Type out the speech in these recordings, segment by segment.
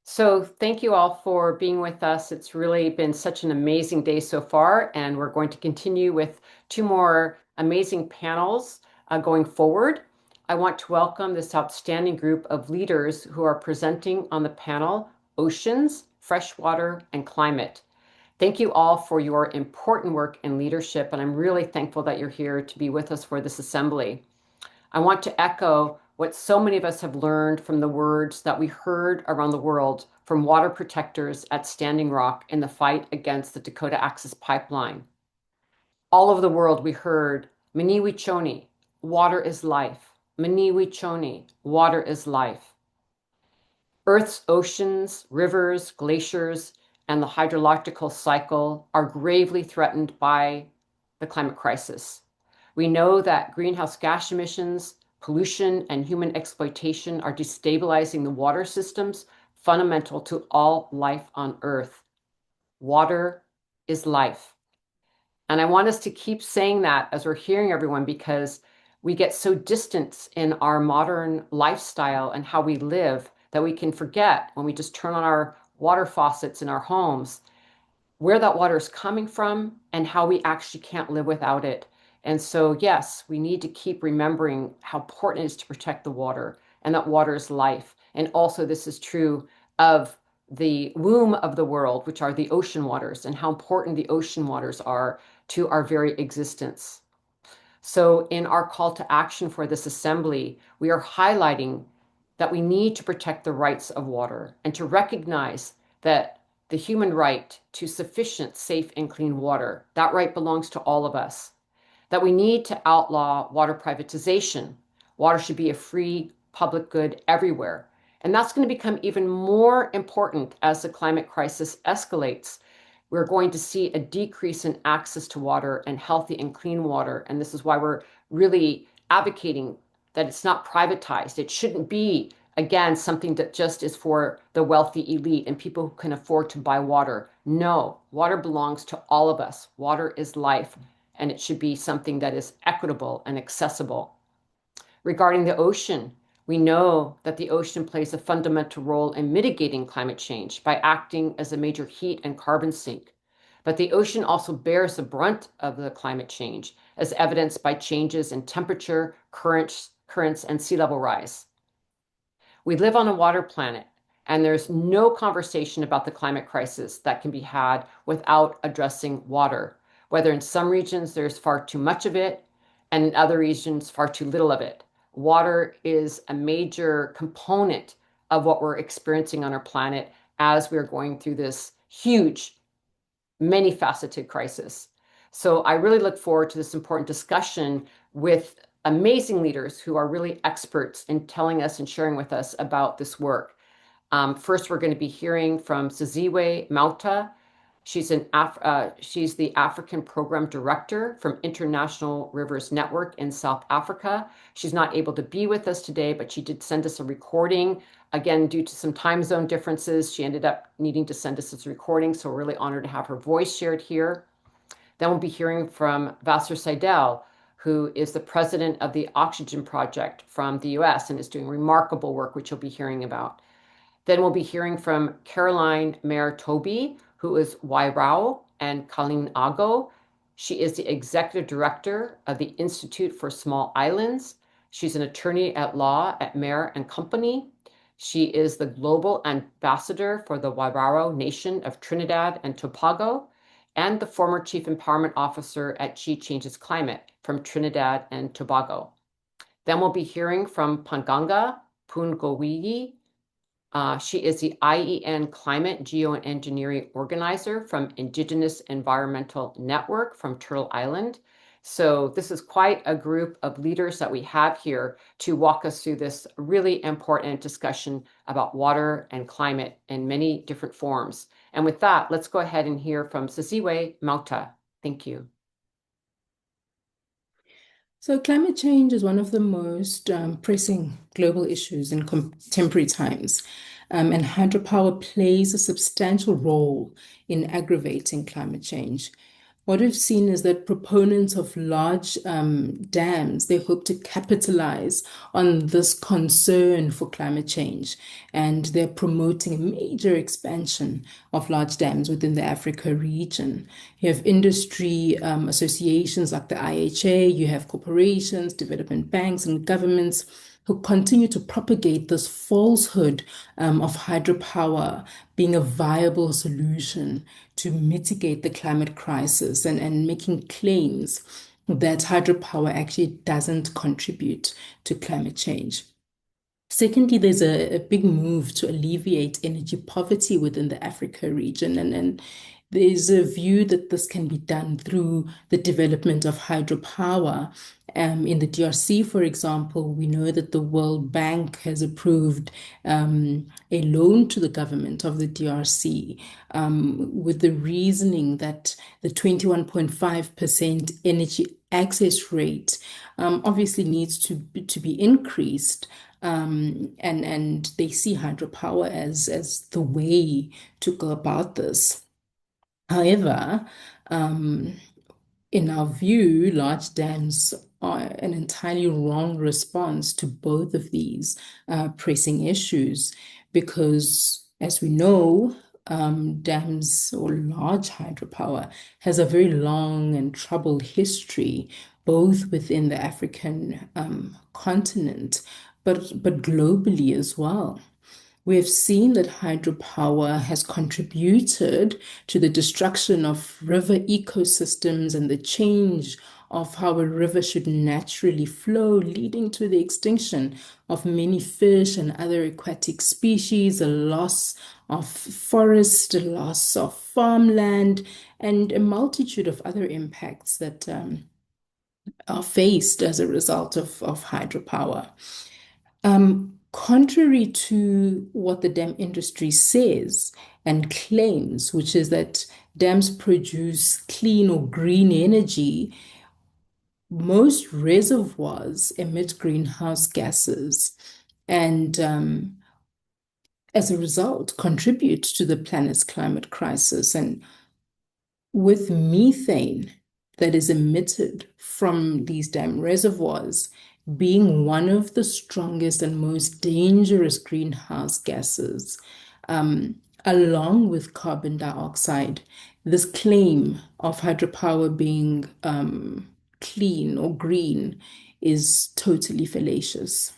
So thank you all for being with us. It's really been such an amazing day so far, and we're going to continue with two more amazing panels going forward. I want to welcome this outstanding group of leaders who are presenting on the panel, Oceans, Freshwater, and Climate. Thank you all for your important work and leadership, and I'm really thankful that you're here to be with us for this assembly. I want to echo what so many of us have learned from the words that we heard around the world from water protectors at Standing Rock in the fight against the Dakota Access Pipeline. All over the world, we heard, Maniwi Choni, water is life. Maniwi Choni, water is life. Earth's oceans, rivers, glaciers, and the hydrological cycle are gravely threatened by the climate crisis. We know that greenhouse gas emissions, pollution, and human exploitation are destabilizing the water systems fundamental to all life on Earth. Water is life. And I want us to keep saying that as we're hearing everyone, because we get so distant in our modern lifestyle and how we live that we can forget when we just turn on our water faucets in our homes where that water is coming from and how we actually can't live without it. And so, yes, we need to keep remembering how important it is to protect the water and that water is life. And also, this is true of the womb of the world, which are the ocean waters, and how important the ocean waters are to our very existence. So, in our call to action for this assembly, we are highlighting that we need to protect the rights of water and to recognize that the human right to sufficient, safe, and clean water, that right belongs to all of us. That we need to outlaw water privatization. Water should be a free public good everywhere. And that's going to become even more important as the climate crisis escalates. We're going to see a decrease in access to water and healthy and clean water. And this is why we're really advocating that it's not privatized. It shouldn't be, again, something that just is for the wealthy elite and people who can afford to buy water. No, water belongs to all of us. Water is life, and it should be something that is equitable and accessible. Regarding the ocean, we know that the ocean plays a fundamental role in mitigating climate change by acting as a major heat and carbon sink. But the ocean also bears the brunt of the climate change, as evidenced by changes in temperature, currents, and sea level rise. We live on a water planet, and there's no conversation about the climate crisis that can be had without addressing water, whether in some regions there's far too much of it, and in other regions far too little of it. Water is a major component of what we're experiencing on our planet as we're going through this huge, many-faceted crisis. So I really look forward to this important discussion with amazing leaders who are really experts in telling us and sharing with us about this work. First, we're going to be hearing from Siziwe Mota. She's the African Program Director from International Rivers Network in South Africa. She's not able to be with us today, but she did send us a recording. Again, due to some time zone differences, she ended up needing to send us this recording, so we're really honored to have her voice shared here. Then we'll be hearing from Vasser Seydel, who is the president of the Oxygen Project from the US and is doing remarkable work, which you'll be hearing about. Then we'll be hearing from Caroline Mair-Toby, who is Warao and Kalinago. She is the executive director of the Institute for Small Islands. She's an attorney at law at Mair and Company. She is the global ambassador for the Warao Nation of Trinidad and Tobago, and the former chief empowerment officer at She Changes Climate from Trinidad and Tobago. Then we'll be hearing from Panganga Pungowiyi. She is the IEN Climate Geoengineering Organizer from Indigenous Environmental Network from Turtle Island. So this is quite a group of leaders that we have here to walk us through this really important discussion about water and climate in many different forms. And with that, let's go ahead and hear from Siziwe Mota. Thank you. So climate change is one of the most pressing global issues in contemporary times, and hydropower plays a substantial role in aggravating climate change. what we've seen is that proponents of large dams, they hope to capitalize on this concern for climate change, and they're promoting a major expansion of large dams within the Africa region. You have industry associations like the IHA, you have corporations, development banks, and governments who continue to propagate this falsehood of hydropower being a viable solution to mitigate the climate crisis, and making claims that hydropower actually doesn't contribute to climate change. Secondly, there's a big move to alleviate energy poverty within the Africa region, and there's a view that this can be done through the development of hydropower. In the DRC, for example, we know that the World Bank has approved a loan to the government of the DRC with the reasoning that the 21.5% energy access rate obviously needs to be increased. And they see hydropower as the way to go about this. However, in our view, large dams are an entirely wrong response to both of these pressing issues because, as we know, dams or large hydropower has a very long and troubled history, both within the African continent, but globally as well. We have seen that hydropower has contributed to the destruction of river ecosystems and the change of how a river should naturally flow, leading to the extinction of many fish and other aquatic species, a loss of forest, a loss of farmland, and a multitude of other impacts that are faced as a result of hydropower. Contrary to what the dam industry says and claims, which is that dams produce clean or green energy, most reservoirs emit greenhouse gases and, as a result, contribute to the planet's climate crisis. And with methane that is emitted from these dam reservoirs being one of the strongest and most dangerous greenhouse gases, along with carbon dioxide, this claim of hydropower being clean or green is totally fallacious.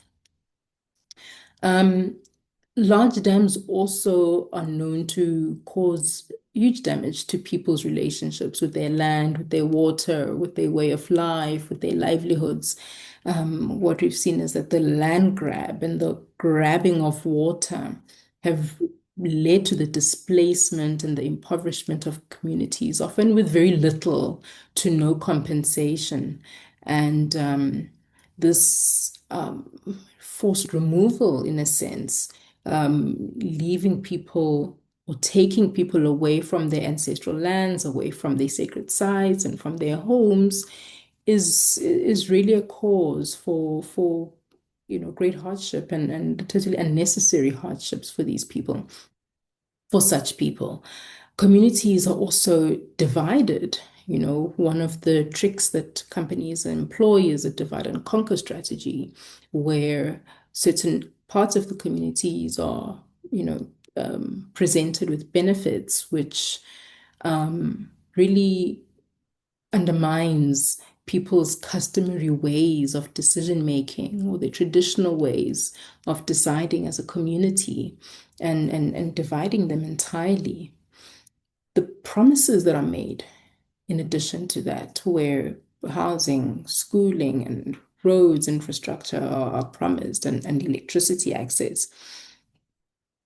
Large dams also are known to cause huge damage to people's relationships with their land, with their water, with their way of life, with their livelihoods. What we've seen is that the land grab and the grabbing of water have led to the displacement and the impoverishment of communities, often with very little to no compensation. And this forced removal, in a sense, leaving people or taking people away from their ancestral lands, away from their sacred sites and from their homes, is really a cause for great hardship and totally unnecessary hardships for these people, for such people. Communities are also divided. One of the tricks that companies employ is a divide and conquer strategy, where certain parts of the communities are, presented with benefits, which really undermines people's customary ways of decision making or the traditional ways of deciding as a community, and dividing them entirely. The promises that are made in addition to that, where housing, schooling, and roads infrastructure are promised, and electricity access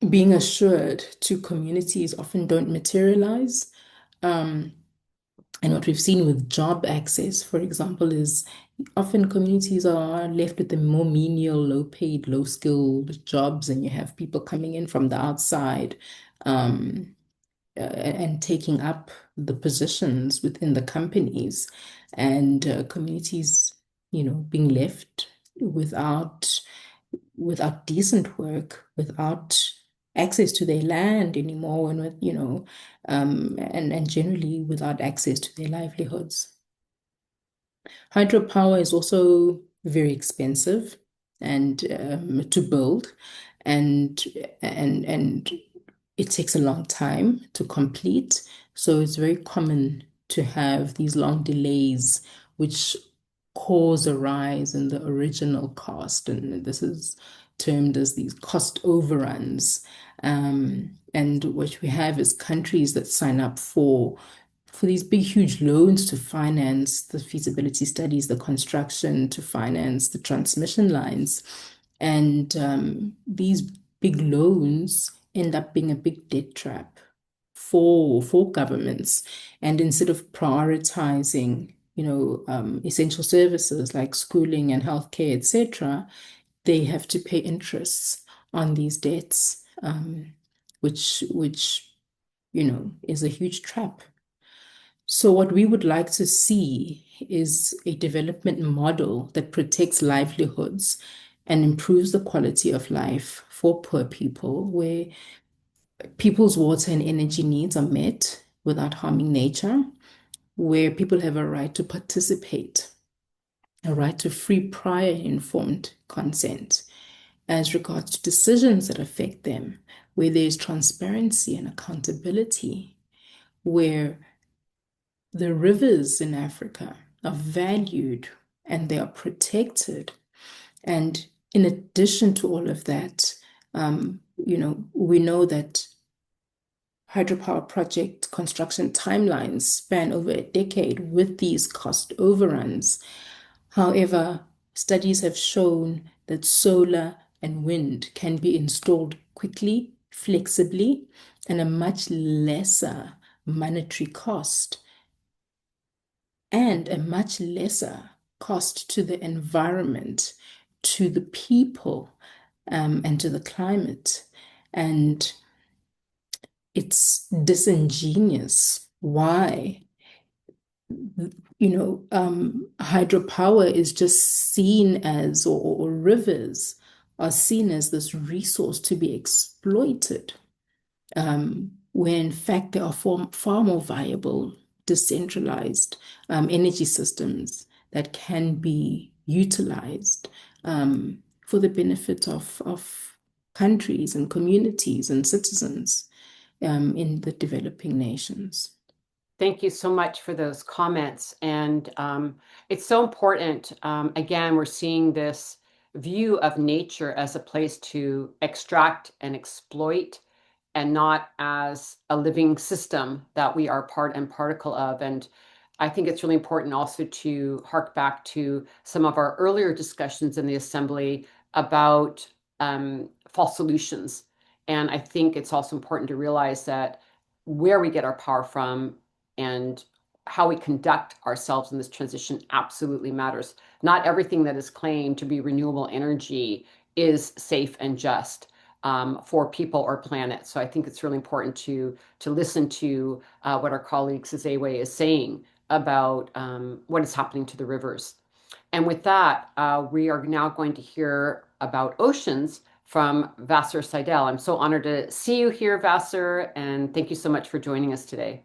being assured to communities, often don't materialize. And what we've seen with job access, for example, is often communities are left with the more menial, low-paid, low-skilled jobs, and you have people coming in from the outside, and taking up the positions within the companies, and communities, being left without decent work, without access to their land anymore, and and generally without access to their livelihoods. Hydropower is also very expensive and to build, and and it takes a long time to complete. So it's very common to have these long delays, which cause a rise in the original cost, and this is termed as these cost overruns. And what we have is countries that sign up for these big, huge loans to finance the feasibility studies, the construction, to finance the transmission lines. And these big loans end up being a big debt trap for governments. And instead of prioritizing, essential services like schooling and healthcare, etc., they have to pay interests on these debts, which is a huge trap. So, what we would like to see is a development model that protects livelihoods and improves the quality of life for poor people, where people's water and energy needs are met without harming nature, where people have a right to participate, a right to free, prior, informed consent as regards to decisions that affect them, where there's transparency and accountability, where the rivers in Africa are valued and they are protected. And in addition to all of that, we know that hydropower project construction timelines span over a decade with these cost overruns. However, studies have shown that solar and wind can be installed quickly, flexibly, and a much lesser monetary cost and a much lesser cost to the environment, to the people, and to the climate. And it's disingenuous why, hydropower is just seen as, or rivers are seen as this resource to be exploited, where in fact there are far more viable, decentralized energy systems that can be utilized for the benefit of countries and communities and citizens in the developing nations. Thank you so much for those comments. And it's so important. Again, we're seeing this view of nature as a place to extract and exploit, and not as a living system that we are part and particle of. And I think it's really important also to hark back to some of our earlier discussions in the Assembly about false solutions. And I think it's also important to realize that where we get our power from and how we conduct ourselves in this transition absolutely matters. Not everything that is claimed to be renewable energy is safe and just for people or planet. So I think it's really important to listen to what our colleague Siziwe is saying about what is happening to the rivers. And with that, we are now going to hear about oceans from Vasser Seydel. I'm so honored to see you here, Vasser, and thank you so much for joining us today.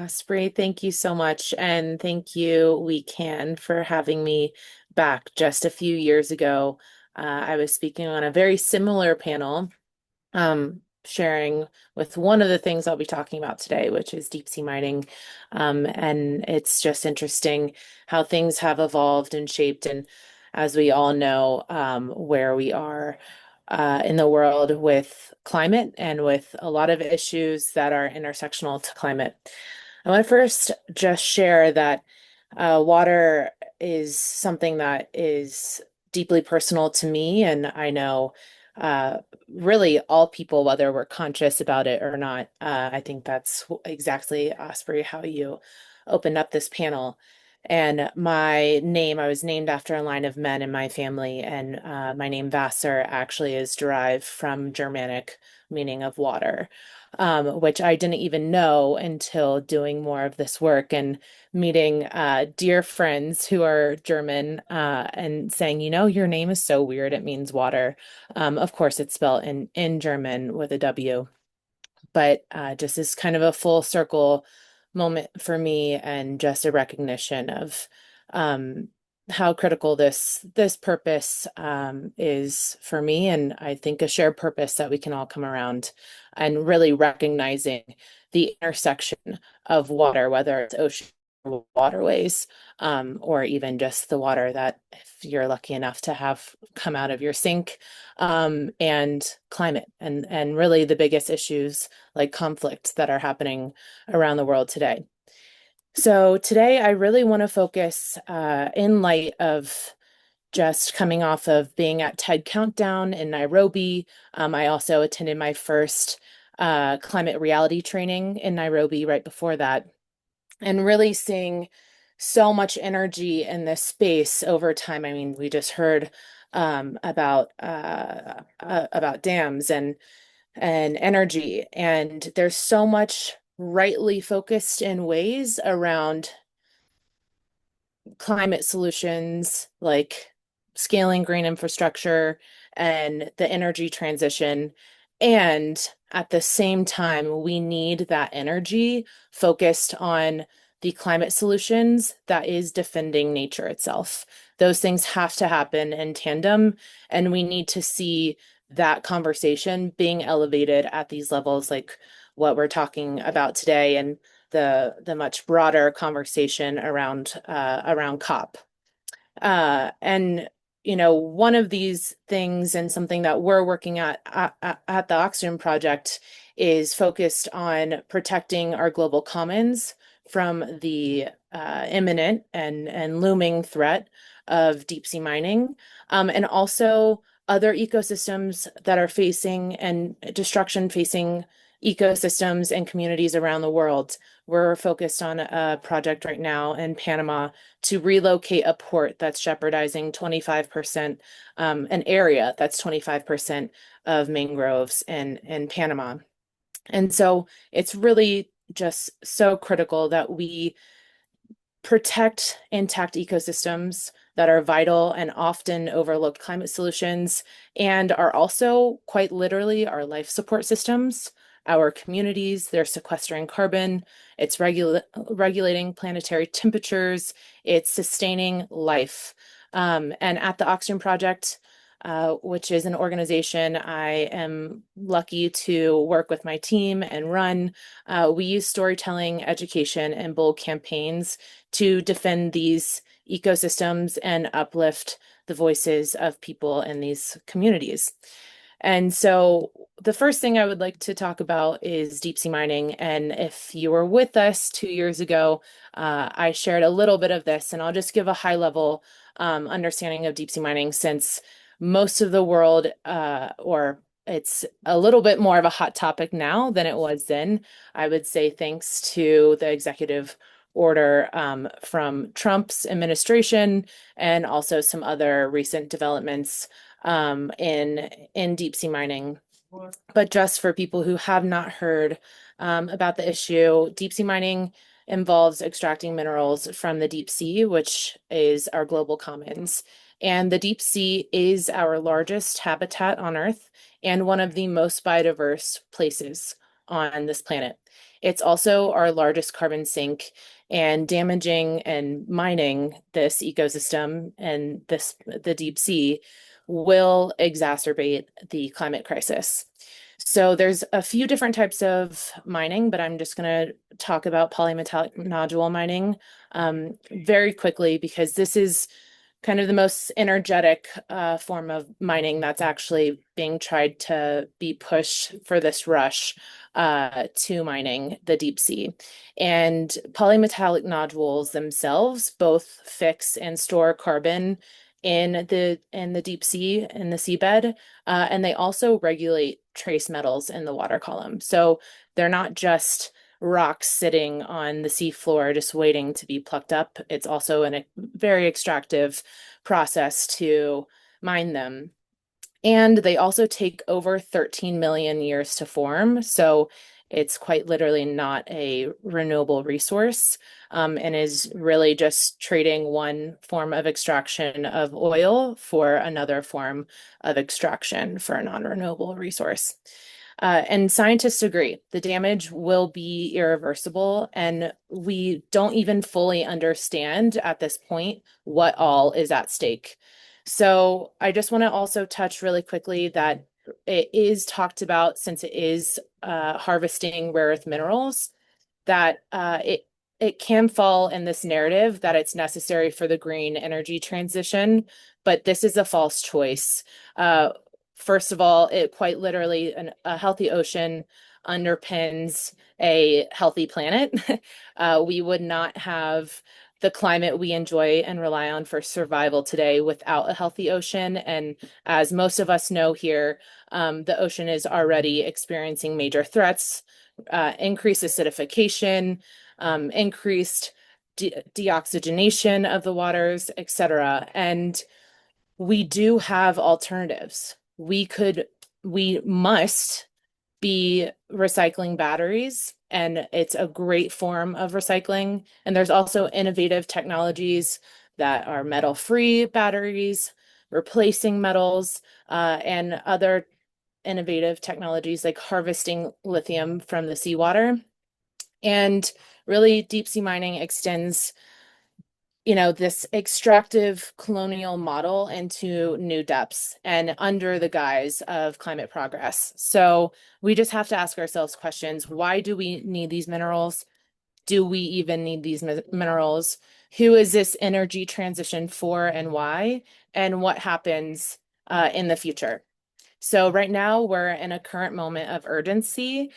Spree, thank you so much. And thank you, WECAN, for having me back just a few years ago. I was speaking on a very similar panel, sharing with one of the things I'll be talking about today, which is deep sea mining. And it's just interesting how things have evolved and shaped. And as we all know, where we are in the world with climate and with a lot of issues that are intersectional to climate. I want to first just share that water is something that is deeply personal to me, and I know really all people, whether we're conscious about it or not. I think that's exactly, Osprey, how you opened up this panel. And my name, I was named after a line of men in my family, and my name Vasser actually is derived from Germanic meaning of water. which I didn't even know until doing more of this work and meeting dear friends who are German and saying, your name is so weird. It means water. Of course, it's spelled in German with a W, but just as kind of a full circle moment for me and just a recognition of um, how critical this purpose is for me, and I think a shared purpose that we can all come around and really recognizing the intersection of water, whether it's ocean or waterways, or even just the water that if you're lucky enough to have come out of your sink, and climate and really the biggest issues like conflicts that are happening around the world today. So today I really want to focus in light of just coming off of being at TED Countdown in Nairobi. I also attended my first climate reality training in Nairobi right before that, and really seeing so much energy in this space over time. I mean, we just heard about dams and energy, and there's so much rightly focused in ways around climate solutions like scaling green infrastructure and the energy transition. And at the same time, we need that energy focused on the climate solutions that is defending nature itself. Those things have to happen in tandem, and we need to see that conversation being elevated at these levels, like what we're talking about today, and the much broader conversation around COP. And one of these things and something that we're working at the Oxygen Project is focused on protecting our global commons from the imminent and looming threat of deep sea mining, and also other ecosystems that are facing and destruction facing ecosystems and communities around the world. We're focused on a project right now in Panama to relocate a port that's jeopardizing 25%, an area that's 25% of mangroves in Panama. And so it's really just so critical that we protect intact ecosystems that are vital and often overlooked climate solutions, and are also quite literally our life support systems. Our communities, they're sequestering carbon, it's regulating planetary temperatures, it's sustaining life. And at the Oxygen Project, which is an organization I am lucky to work with my team and run, we use storytelling, education, and bold campaigns to defend these ecosystems and uplift the voices of people in these communities. And so the first thing I would like to talk about is deep sea mining. And if you were with us 2 years ago, I shared a little bit of this, and I'll just give a high level understanding of deep sea mining, since most of the world, or it's a little bit more of a hot topic now than it was then. I would say thanks to the executive order from Trump's administration, and also some other recent developments in deep sea mining. But just for people who have not heard about the issue, deep sea mining involves extracting minerals from the deep sea, which is our global commons. And the deep sea is our largest habitat on Earth and one of the most biodiverse places on this planet. It's also our largest carbon sink, and damaging and mining this ecosystem and the deep sea will exacerbate the climate crisis. So there's a few different types of mining, but I'm just going to talk about polymetallic nodule mining very quickly, because this is kind of the most energetic form of mining that's actually being tried to be pushed for this rush to mining the deep sea. And polymetallic nodules themselves both fix and store carbon in the deep sea, in the seabed, and they also regulate trace metals in the water column. So they're not just rocks sitting on the seafloor just waiting to be plucked up. It's also a very extractive process to mine them. And they also take over 13 million years to form. So It's quite literally not a renewable resource, and is really just trading one form of extraction of oil for another form of extraction for a non-renewable resource. And scientists agree the damage will be irreversible, and we don't even fully understand at this point what all is at stake. So I just want to also touch really quickly that it is talked about, since it is harvesting rare earth minerals, that it can fall in this narrative that it's necessary for the green energy transition, but this is a false choice. First of all, it quite literally, a healthy ocean underpins a healthy planet. We would not have the climate we enjoy and rely on for survival today without a healthy ocean. And as most of us know here, the ocean is already experiencing major threats, increased acidification, increased deoxygenation of the waters, etc. And we do have alternatives. We must be recycling batteries, and it's a great form of recycling. And there's also innovative technologies that are metal-free batteries, replacing metals, and other innovative technologies like harvesting lithium from the seawater. And really, deep sea mining extends, this extractive colonial model into new depths and under the guise of climate progress. So we just have to ask ourselves questions. Why do we need these minerals? Do we even need these minerals? Who is this energy transition for and why? And what happens in the future? So right now we're in a current moment of urgency.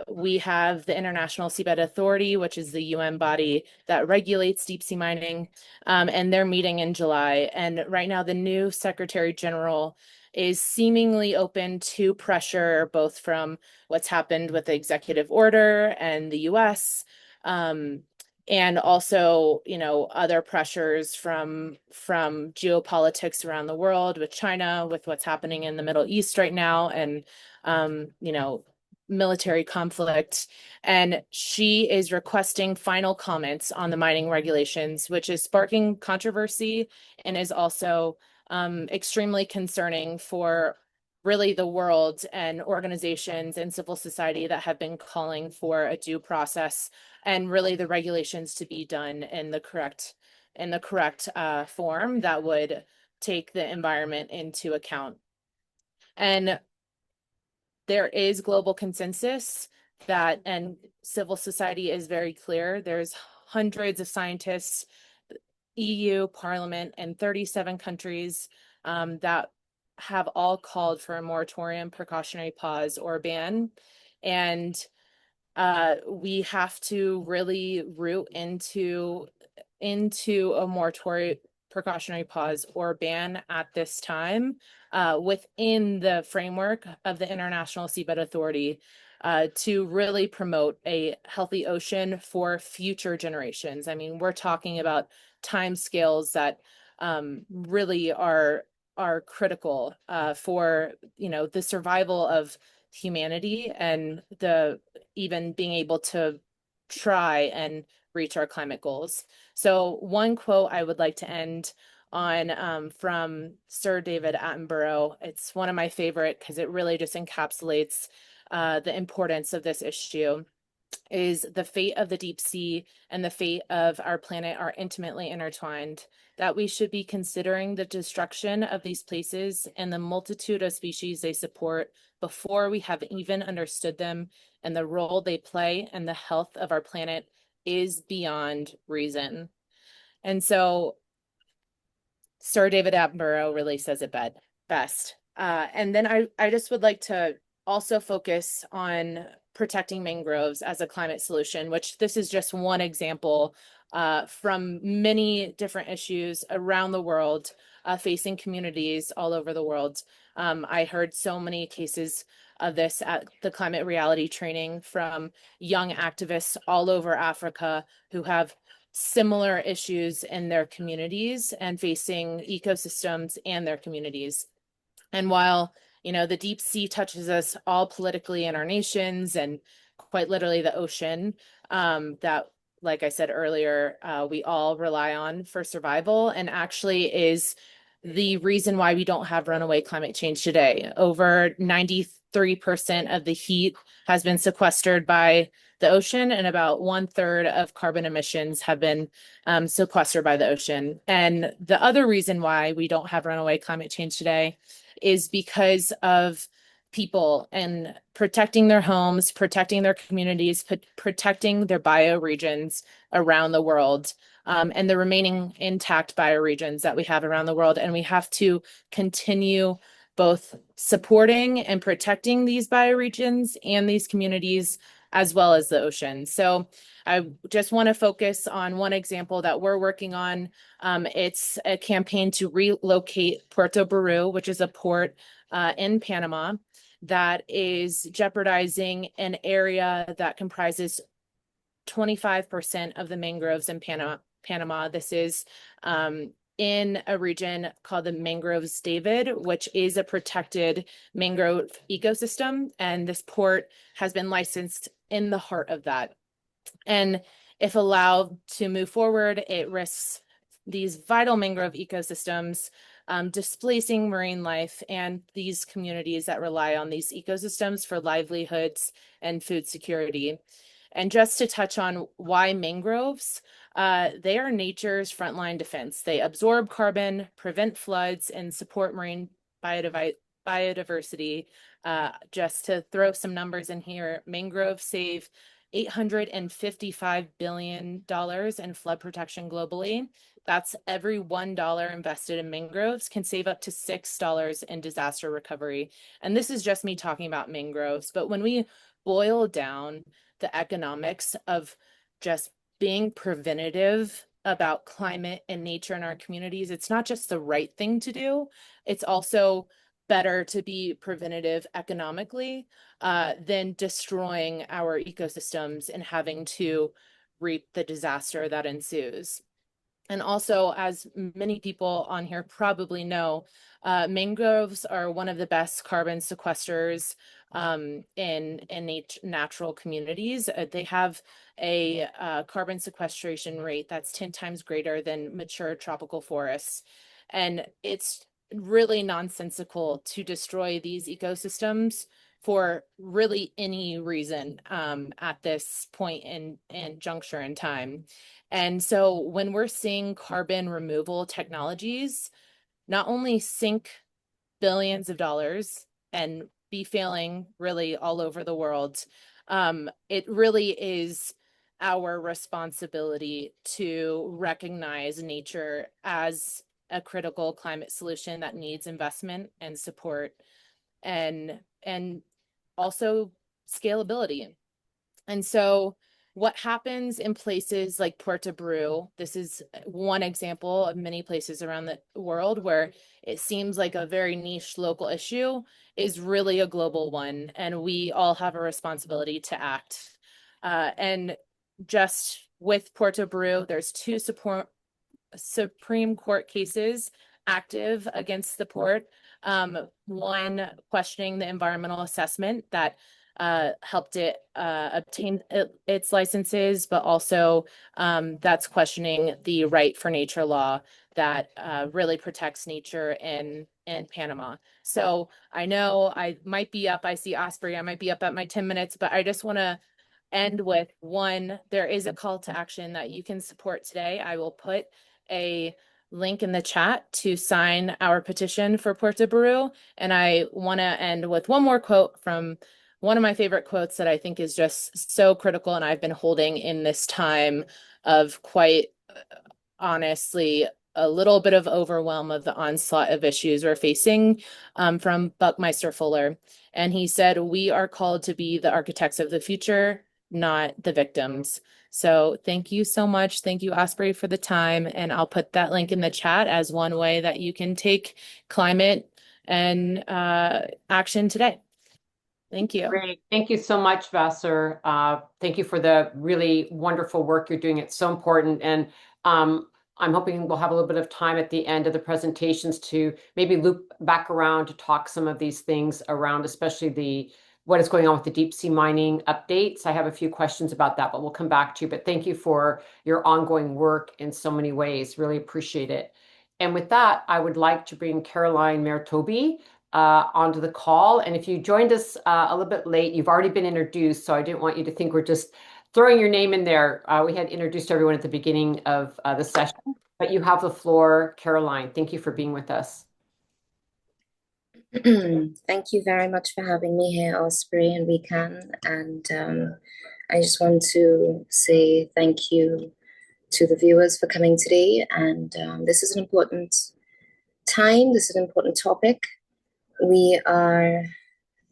We have the International Seabed Authority, which is the UN body that regulates deep sea mining, and they're meeting in July. And right now the new Secretary General is seemingly open to pressure, both from what's happened with the executive order and the US, and also, other pressures from geopolitics around the world, with China, with what's happening in the Middle East right now, and military conflict. And she is requesting final comments on the mining regulations, which is sparking controversy and is also extremely concerning for really the world and organizations and civil society that have been calling for a due process and really the regulations to be done in the correct form that would take the environment into account. And there is global consensus that, and civil society is very clear, there's hundreds of scientists, EU, Parliament, and 37 countries that have all called for a moratorium, precautionary pause, or ban. And we have to really root into a moratorium, precautionary pause, or ban at this time within the framework of the International Seabed Authority to really promote a healthy ocean for future generations. I mean, we're talking about timescales that really are critical for the survival of humanity and the even being able to try and reach our climate goals. So one quote I would like to end on from Sir David Attenborough. It's one of my favorite because it really just encapsulates the importance of this issue. Is the fate of the deep sea and the fate of our planet are intimately intertwined, that we should be considering the destruction of these places and the multitude of species they support before we have even understood them, and the role they play in the health of our planet is beyond reason. And so Sir David Attenborough really says it best. And then I just would like to also focus on protecting mangroves as a climate solution, which this is just one example from many different issues around the world facing communities all over the world. I heard so many cases of this at the climate reality training from young activists all over Africa who have similar issues in their communities and facing ecosystems and their communities. And while, the deep sea touches us all politically in our nations and quite literally the ocean, that, like I said earlier, we all rely on for survival, and actually is the reason why we don't have runaway climate change today. Over 93% of the heat has been sequestered by the ocean, and about 1/3 of carbon emissions have been sequestered by the ocean. And the other reason why we don't have runaway climate change today is because of people and protecting their homes, protecting their communities, protecting their bioregions around the world, and the remaining intact bioregions that we have around the world. And we have to continue both supporting and protecting these bioregions and these communities, as well as the ocean. So I just want to focus on one example that we're working on. It's a campaign to relocate Puerto Baru, which is a port in Panama that is jeopardizing an area that comprises 25% of the mangroves in Panama. This is in a region called the Mangroves David, which is a protected mangrove ecosystem. And this port has been licensed in the heart of that. And if allowed to move forward, it risks these vital mangrove ecosystems, displacing marine life and these communities that rely on these ecosystems for livelihoods and food security. And just to touch on why mangroves, they are nature's frontline defense. They absorb carbon, prevent floods, and support marine biodiversity. Just to throw some numbers in here, mangroves save $855 billion in flood protection globally. That's every $1 invested in mangroves can save up to $6 in disaster recovery. And this is just me talking about mangroves. But when we boil down the economics of just being preventative about climate and nature in our communities, it's not just the right thing to do, it's also better to be preventative economically than destroying our ecosystems and having to reap the disaster that ensues. And also, as many people on here probably know, mangroves are one of the best carbon sequesters in natural communities. They have a carbon sequestration rate that's 10 times greater than mature tropical forests. And it's really nonsensical to destroy these ecosystems for really any reason at this point in juncture in time. And so when we're seeing carbon removal technologies not only sink billions of dollars and be failing really all over the world, it really is our responsibility to recognize nature as a critical climate solution that needs investment and support, and also scalability. And so what happens in places like Puerto Baru, this is one example of many places around the world where it seems like a very niche local issue, is really a global one. And we all have a responsibility to act. And just with Puerto Baru, there's two Supreme Court cases active against the port. One questioning the environmental assessment that helped it obtain its licenses, but also that's questioning the right for nature law that really protects nature in Panama. So I know I might be up, I see Osprey, I might be up at my 10 minutes, but I just want to end with one, there is a call to action that you can support today. I will put a link in the chat to sign our petition for Puerto Baru. And I want to end with one more quote from one of my favorite quotes that I think is just so critical, and I've been holding in this time of quite honestly a little bit of overwhelm of the onslaught of issues we're facing, from Buckminster Fuller. And he said, "We are called to be the architects of the future, not the victims." So thank you so much. Thank you, Osprey, for the time. And I'll put that link in the chat as one way that you can take climate and action today. Thank you. Great. Thank you so much, Vasser. Thank you for the really wonderful work you're doing. It's so important. And I'm hoping we'll have a little bit of time at the end of the presentations to maybe loop back around to talk some of these things around, especially the what is going on with the deep sea mining updates. I have a few questions about that, but we'll come back to you. But thank you for your ongoing work in so many ways. Really appreciate it. And with that, I would like to bring Caroline Mair-Toby onto the call. And if you joined us a little bit late, you've already been introduced, so I didn't want you to think we're just throwing your name in there. We had introduced everyone at the beginning of the session, but you have the floor, Caroline. Thank you for being with us. Thank you very much for having me here, Osprey and WECAN. And I just want to say thank you to the viewers for coming today. And this is an important time. This is an important topic. We are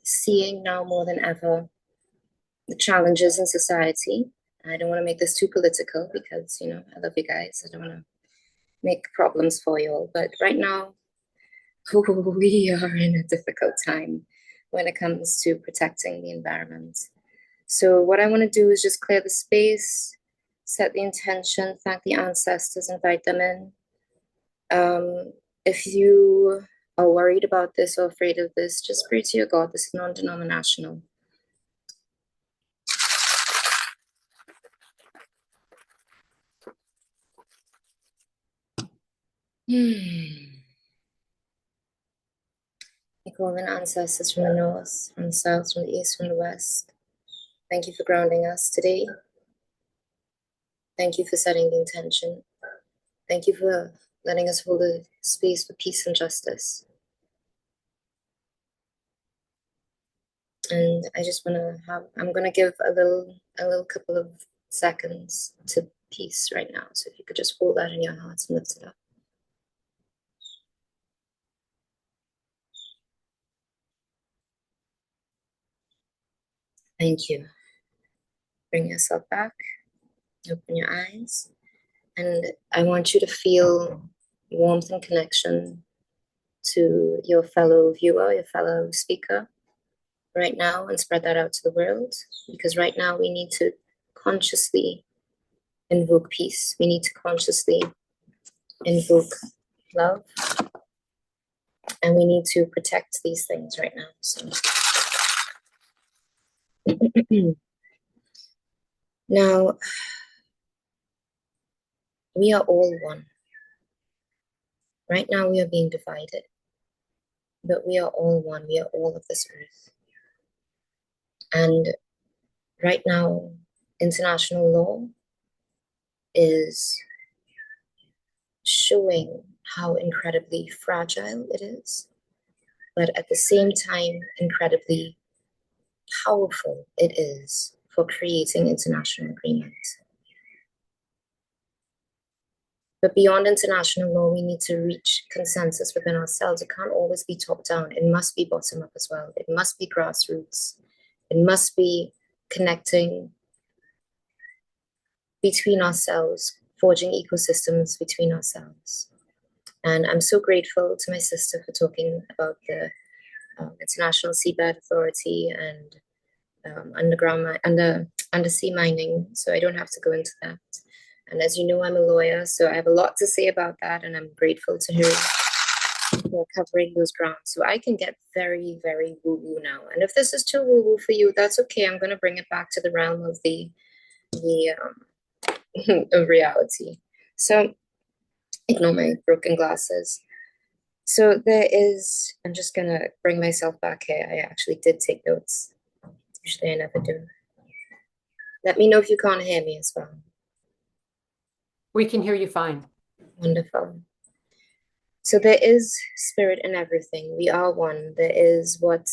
seeing now more than ever the challenges in society. I don't want to make this too political because, you know, I love you guys. I don't want to make problems for you all. But right now, we are in a difficult time when it comes to protecting the environment. So what I want to do is just clear the space, set the intention, thank the ancestors, invite them in. If you are worried about this or afraid of this, just pray to your God. This is non-denominational. I call in ancestors from the north, from the south, from the east, from the west. Thank you for grounding us today. Thank you for setting the intention. Thank you for letting us hold a space for peace and justice. And I just want to I'm going to give a little couple of seconds to peace right now. So if you could just hold that in your hearts and lift it up. Thank you. Bring yourself back. Open your eyes. And I want you to feel warmth and connection to your fellow viewer, your fellow speaker right now, and spread that out to the world. Because right now we need to consciously invoke peace. We need to consciously invoke love. And we need to protect these things right now. So now, we are all one. Right now we are being divided, but we are all one. We are all of this earth. And right now, international law is showing how incredibly fragile it is, but at the same time, incredibly powerful it is for creating international agreements. But beyond international law, we need to reach consensus within ourselves. It can't always be top down. It must be bottom up as well. It must be grassroots. It must be connecting between ourselves, forging ecosystems between ourselves. And I'm so grateful to my sister for talking about the International Seabed Authority and undersea mining. So I don't have to go into that. And as you know, I'm a lawyer, so I have a lot to say about that, and I'm grateful to her for covering those grounds. So I can get very, very woo-woo now. And if this is too woo-woo for you, that's okay. I'm going to bring it back to the realm of the of reality. So ignore my broken glasses. So there is, I'm just going to bring myself back here. I actually did take notes. Usually I never do. Let me know if you can't hear me as well. We can hear you fine. Wonderful. So there is spirit in everything. We are one. There is what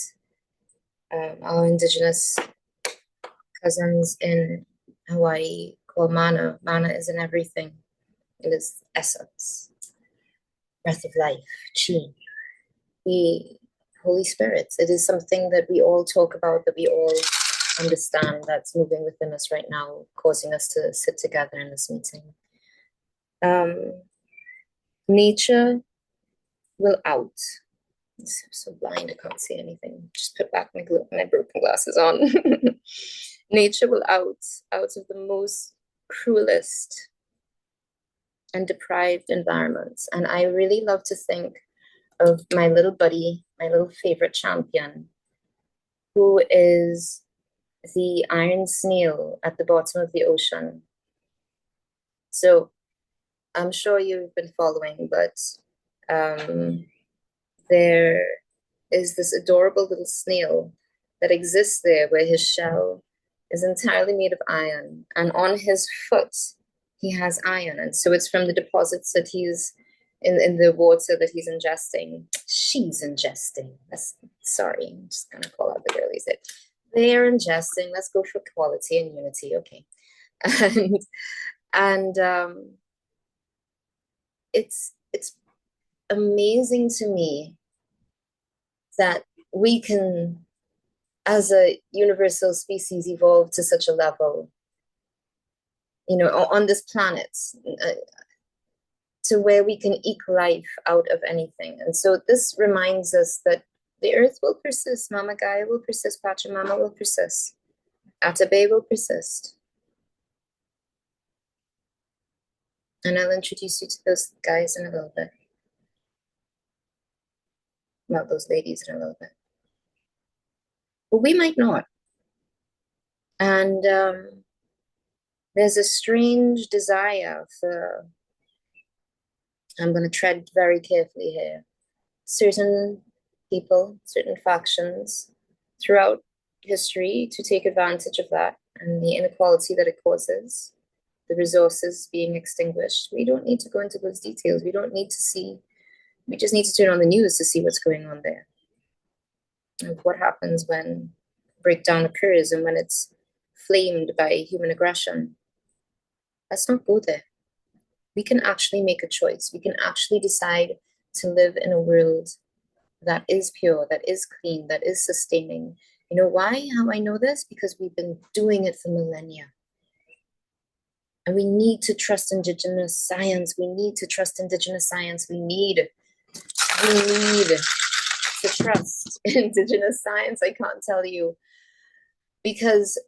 our Indigenous cousins in Hawaii call mana. Mana is in everything. It is essence, breath of life, chi. The Holy Spirit. It is something that we all talk about, that we all understand, that's moving within us right now, causing us to sit together in this meeting. Nature will out. I'm so blind, I can't see anything. Just put back my broken glasses on. Nature will out of the most cruelest and deprived environments. And I really love to think of my little buddy, my little favorite champion, who is the iron snail at the bottom of the ocean. So I'm sure you've been following, but there is this adorable little snail that exists there where his shell is entirely made of iron, and on his foot he has iron, and so it's from the deposits that he's in the water that he's ingesting. She's ingesting. Sorry, I'm just gonna call out the girlies. They're ingesting. Let's go for quality and unity, okay? And it's amazing to me that we can, as a universal species, evolve to such a level, you know, on this planet, to where we can eke life out of anything. And so this reminds us that the earth will persist, Mama Gaia will persist, Pachamama will persist, Atabe will persist. And I'll introduce you to those guys in a little bit. Well, those ladies in a little bit. But we might not. And there's a strange desire for, I'm going to tread very carefully here, certain people, certain factions throughout history to take advantage of that and the inequality that it causes, the resources being extinguished. We don't need to go into those details. We don't need to see, we just need to turn on the news to see what's going on there. And what happens when breakdown occurs and when it's flamed by human aggression. Let's not go there. We can actually make a choice. We can actually decide to live in a world that is pure, that is clean, that is sustaining. You know why? How I know this? Because we've been doing it for millennia. And we need to trust Indigenous science. We need to trust Indigenous science. We need to trust Indigenous science. I can't tell you. Because,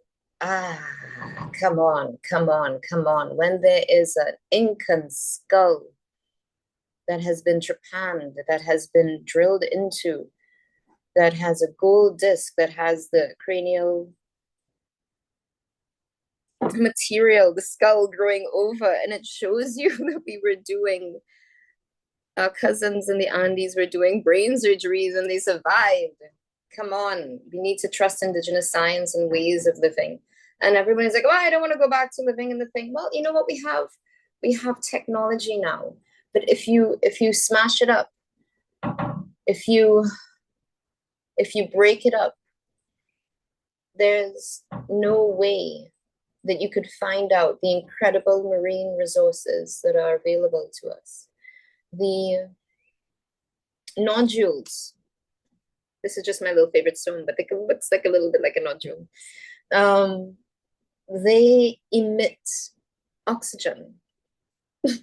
come on. When there is an Incan skull that has been trepanned, that has been drilled into, that has a gold disc, that has the cranial material, the skull growing over, and it shows you that we were doing, our cousins in the Andes were doing brain surgeries and they survived. Come on, we need to trust Indigenous science and ways of living. And everybody's like, oh, I don't want to go back to living in the thing. Well, you know what we have? We have technology now. But if you smash it up, if you break it up, there's no way that you could find out the incredible marine resources that are available to us. The nodules, this is just my little favorite stone, but it looks like a little bit like a nodule. They emit oxygen.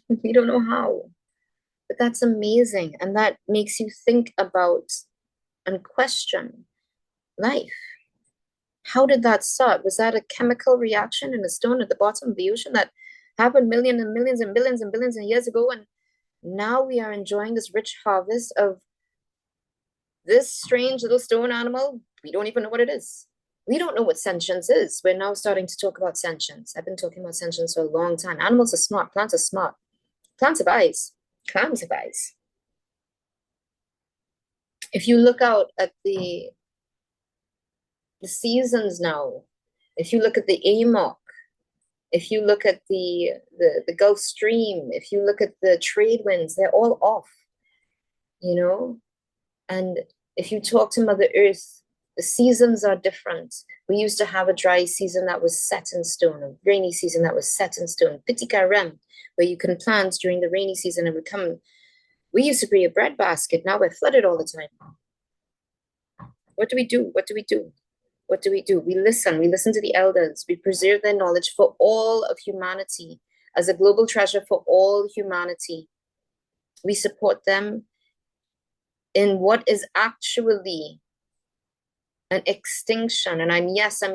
We don't know how, but that's amazing. And that makes you think about and question life. How did that start? Was that a chemical reaction in a stone at the bottom of the ocean that happened millions and millions and billions and billions of years ago? And now we are enjoying this rich harvest of this strange little stone animal. We don't even know what it is. We don't know what sentience is. We're now starting to talk about sentience. I've been talking about sentience for a long time. Animals are smart. Plants are smart. Plants have eyes. Clams have eyes. If you look out at the seasons now, if you look at the AMOC, if you look at the Gulf Stream, if you look at the trade winds, they're all off, you know? And if you talk to Mother Earth, the seasons are different. We used to have a dry season that was set in stone, a rainy season that was set in stone, Pitika Rem, where you can plant during the rainy season and would come. We used to be a bread basket. Now we're flooded all the time. What do we do? What do we do? What do we do? We listen to the elders. We preserve their knowledge for all of humanity as a global treasure for all humanity. We support them in what is actually an extinction. And I'm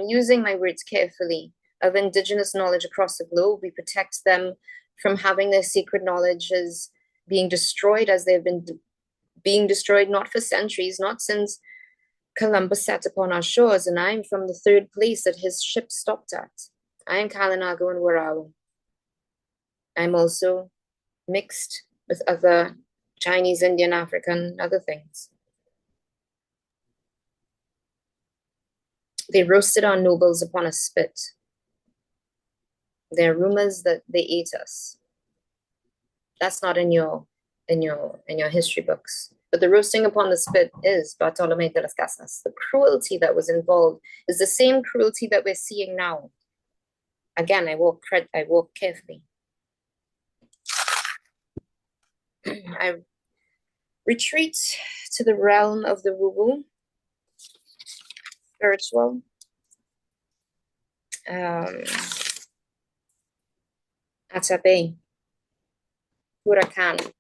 using my words carefully, of Indigenous knowledge across the globe. We protect them from having their sacred knowledges being destroyed as they've been being destroyed, not for centuries, not since Columbus set upon our shores, and I'm from the third place that his ship stopped at. I am Kalinago and Warao. I'm also mixed with other Chinese, Indian, African, other things. They roasted our nobles upon a spit. There are rumors that they ate us. That's not in your history books. But the roasting upon the spit is Bartolomé de las Casas. The cruelty that was involved is the same cruelty that we're seeing now. Again, I walk carefully. I retreat to the realm of the woo-woo, spiritual. Atabe, Huracan.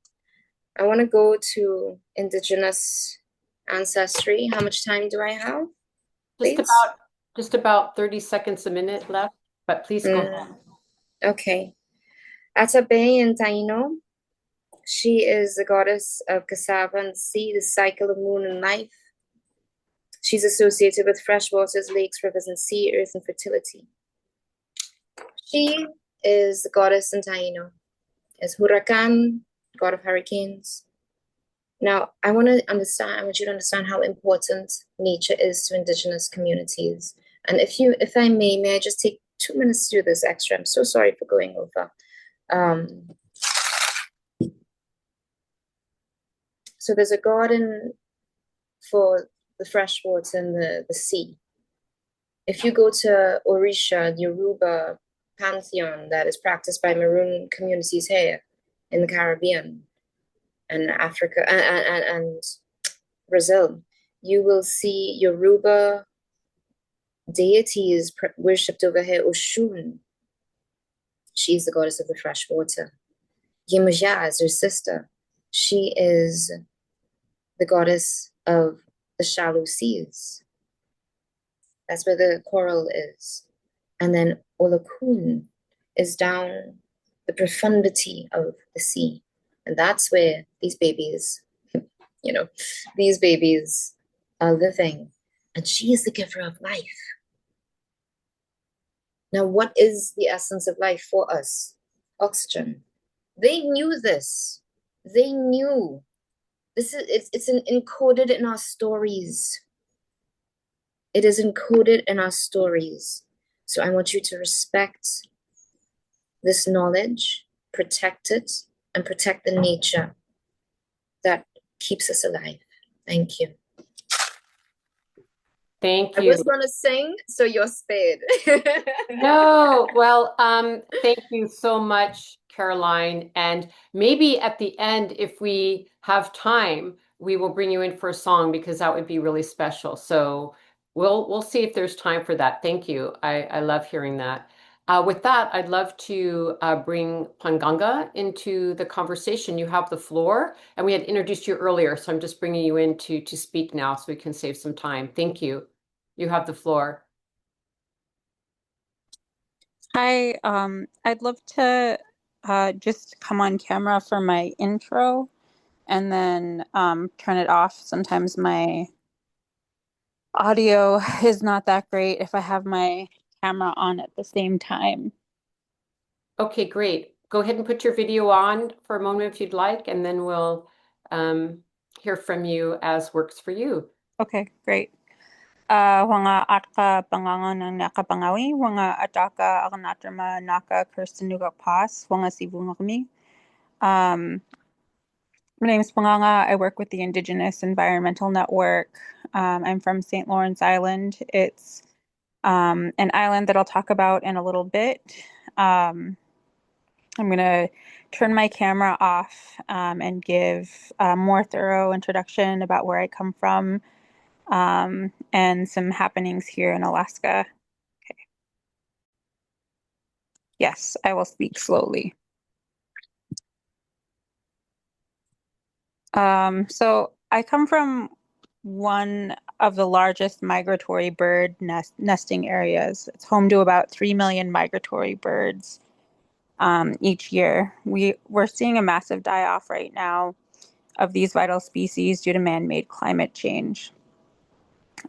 I want to go to Indigenous ancestry. How much time do I have? Just about 30 seconds a minute left, but please go ahead. Okay. Atabe in Taino, she is the goddess of cassava and sea, the cycle of moon and life. She's associated with fresh waters, lakes, rivers, and sea, earth, and fertility. She is the goddess in Taino, as Huracan, god of hurricanes. Now, I want you to understand how important nature is to Indigenous communities. And if I may I just take 2 minutes to do this extra? I'm so sorry for going over. So there's a garden for the fresh water and the sea. If you go to Orisha, Yoruba pantheon that is practiced by Maroon communities here in the Caribbean and Africa and Brazil, you will see Yoruba deities worshipped over here. Oshun, she's the goddess of the fresh water. Yemaya is her sister. She is the goddess of the shallow seas. That's where the coral is. And then Olokun is down the profundity of the sea. And that's where these babies, these babies are living. And she is the giver of life. Now, what is the essence of life for us? Oxygen. They knew this. They knew. It's encoded in our stories. It is encoded in our stories. So I want you to respect this knowledge, protect it, and protect the nature that keeps us alive. Thank you. Thank you. I was going to sing, so you're spared. No, well, thank you so much, Caroline. And maybe at the end, if we have time, we will bring you in for a song because that would be really special. So we'll see if there's time for that. Thank you. I love hearing that. With that, I'd love to bring Panganga into the conversation. You have the floor, and we had introduced you earlier, so I'm just bringing you in to speak now so we can save some time. Thank you. You have the floor. Hi, I'd love to just come on camera for my intro and then turn it off. Sometimes my audio is not that great if I have my camera on at the same time. Okay, great. Go ahead and put your video on for a moment if you'd like, and then we'll hear from you as works for you. Okay, great. Wanga atka panganga ng nakapangawi, wanga ataka akanatrama naka kirstenugak pas, wanga sibunga kami. My name is Panganga. I work with the Indigenous Environmental Network. I'm from St. Lawrence Island. It's an island that I'll talk about in a little bit. I'm going to turn my camera off and give a more thorough introduction about where I come from and some happenings here in Alaska. Okay. Yes, I will speak slowly. So I come from one of the largest migratory bird nesting areas. It's home to about 3 million migratory birds each year. We're seeing a massive die-off right now of these vital species due to man-made climate change.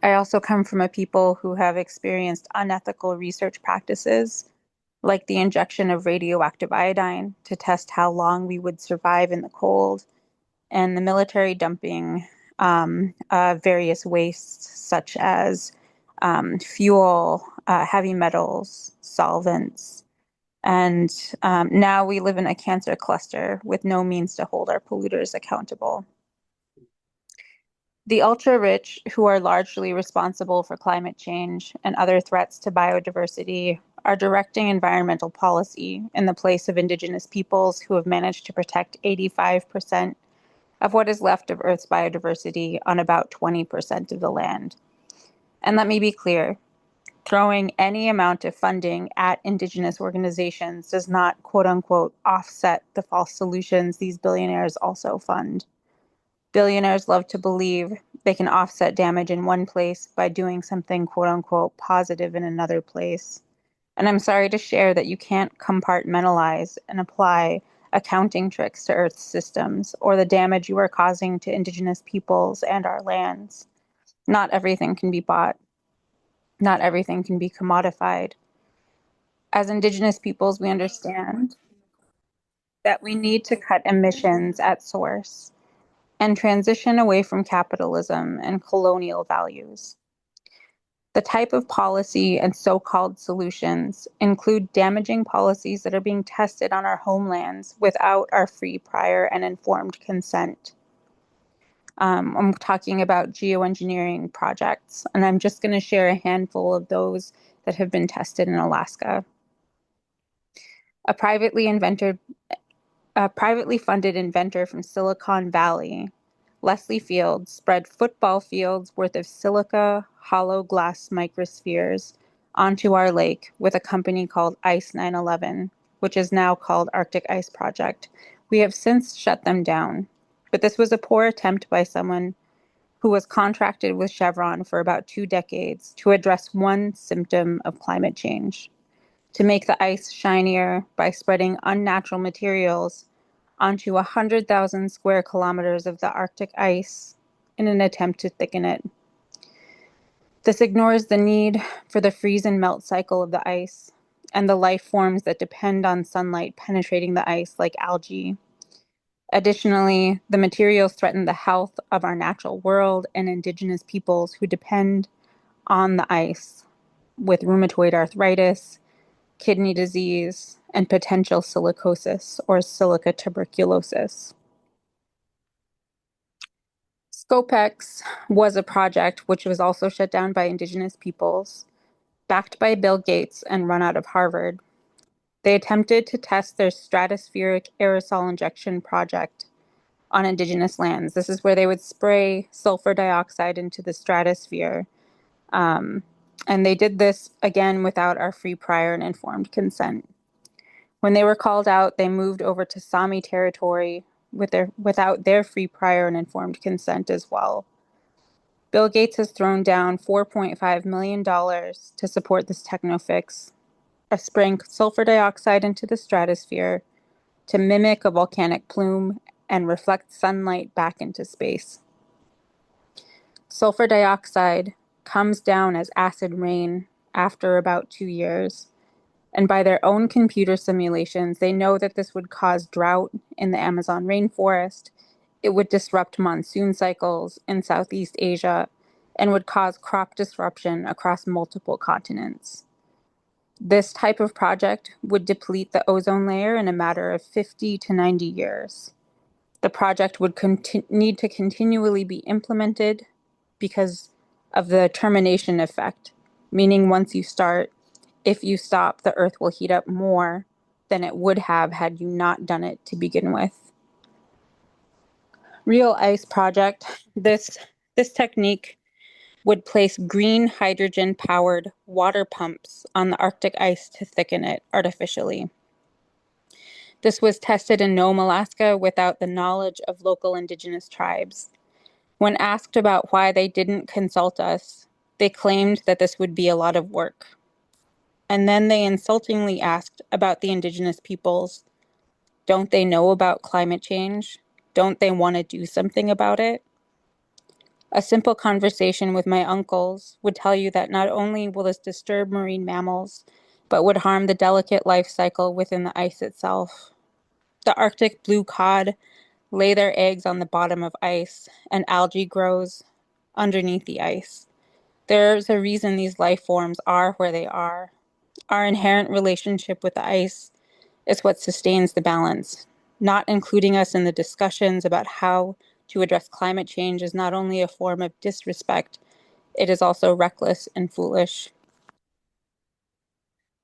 I also come from a people who have experienced unethical research practices, like the injection of radioactive iodine to test how long we would survive in the cold, and the military dumping various wastes such as fuel, heavy metals, solvents. And now we live in a cancer cluster with no means to hold our polluters accountable. The ultra-rich, who are largely responsible for climate change and other threats to biodiversity, are directing environmental policy in the place of Indigenous peoples who have managed to protect 85% of what is left of Earth's biodiversity on about 20% of the land. And let me be clear, throwing any amount of funding at Indigenous organizations does not, quote unquote, offset the false solutions these billionaires also fund. Billionaires love to believe they can offset damage in one place by doing something, quote unquote, positive in another place. And I'm sorry to share that you can't compartmentalize and apply accounting tricks to Earth's systems or the damage you are causing to Indigenous peoples and our lands. Not everything can be bought. Not everything can be commodified. As Indigenous peoples, we understand that we need to cut emissions at source and transition away from capitalism and colonial values. The type of policy and so-called solutions include damaging policies that are being tested on our homelands without our free, prior, and informed consent. I'm talking about geoengineering projects, and I'm just going to share a handful of those that have been tested in Alaska. A privately funded inventor from Silicon Valley, Leslie Fields, spread football fields worth of silica hollow glass microspheres onto our lake with a company called Ice 911, which is now called Arctic Ice Project. We have since shut them down, but this was a poor attempt by someone who was contracted with Chevron for about 2 decades to address one symptom of climate change, to make the ice shinier by spreading unnatural materials onto 100,000 square kilometers of the Arctic ice in an attempt to thicken it. This ignores the need for the freeze and melt cycle of the ice and the life forms that depend on sunlight penetrating the ice, like algae. Additionally, the materials threaten the health of our natural world and Indigenous peoples who depend on the ice with rheumatoid arthritis, kidney disease, and potential silicosis or silica tuberculosis. Scopex was a project which was also shut down by Indigenous peoples, backed by Bill Gates and run out of Harvard. They attempted to test their stratospheric aerosol injection project on Indigenous lands. This is where they would spray sulfur dioxide into the stratosphere. And they did this, again, without our free, prior, and informed consent. When they were called out, they moved over to Sami territory without their free, prior, and informed consent as well. Bill Gates has thrown down $4.5 million to support this techno-fix of spraying sulfur dioxide into the stratosphere to mimic a volcanic plume and reflect sunlight back into space. Sulfur dioxide comes down as acid rain after about 2 years, and by their own computer simulations, they know that this would cause drought in the Amazon rainforest, it would disrupt monsoon cycles in Southeast Asia, and would cause crop disruption across multiple continents. This type of project would deplete the ozone layer in a matter of 50 to 90 years. The project would need to continually be implemented because of the termination effect, meaning once you start, if you stop, the Earth will heat up more than it would have had you not done it to begin with. Real Ice Project, this technique would place green hydrogen-powered water pumps on the Arctic ice to thicken it artificially. This was tested in Nome, Alaska, without the knowledge of local Indigenous tribes. When asked about why they didn't consult us, they claimed that this would be a lot of work. And then they insultingly asked about the Indigenous peoples. Don't they know about climate change? Don't they want to do something about it? A simple conversation with my uncles would tell you that not only will this disturb marine mammals, but would harm the delicate life cycle within the ice itself. The Arctic blue cod lay their eggs on the bottom of ice, and algae grows underneath the ice. There's a reason these life forms are where they are. Our inherent relationship with the ice is what sustains the balance. Not including us in the discussions about how to address climate change is not only a form of disrespect, it is also reckless and foolish.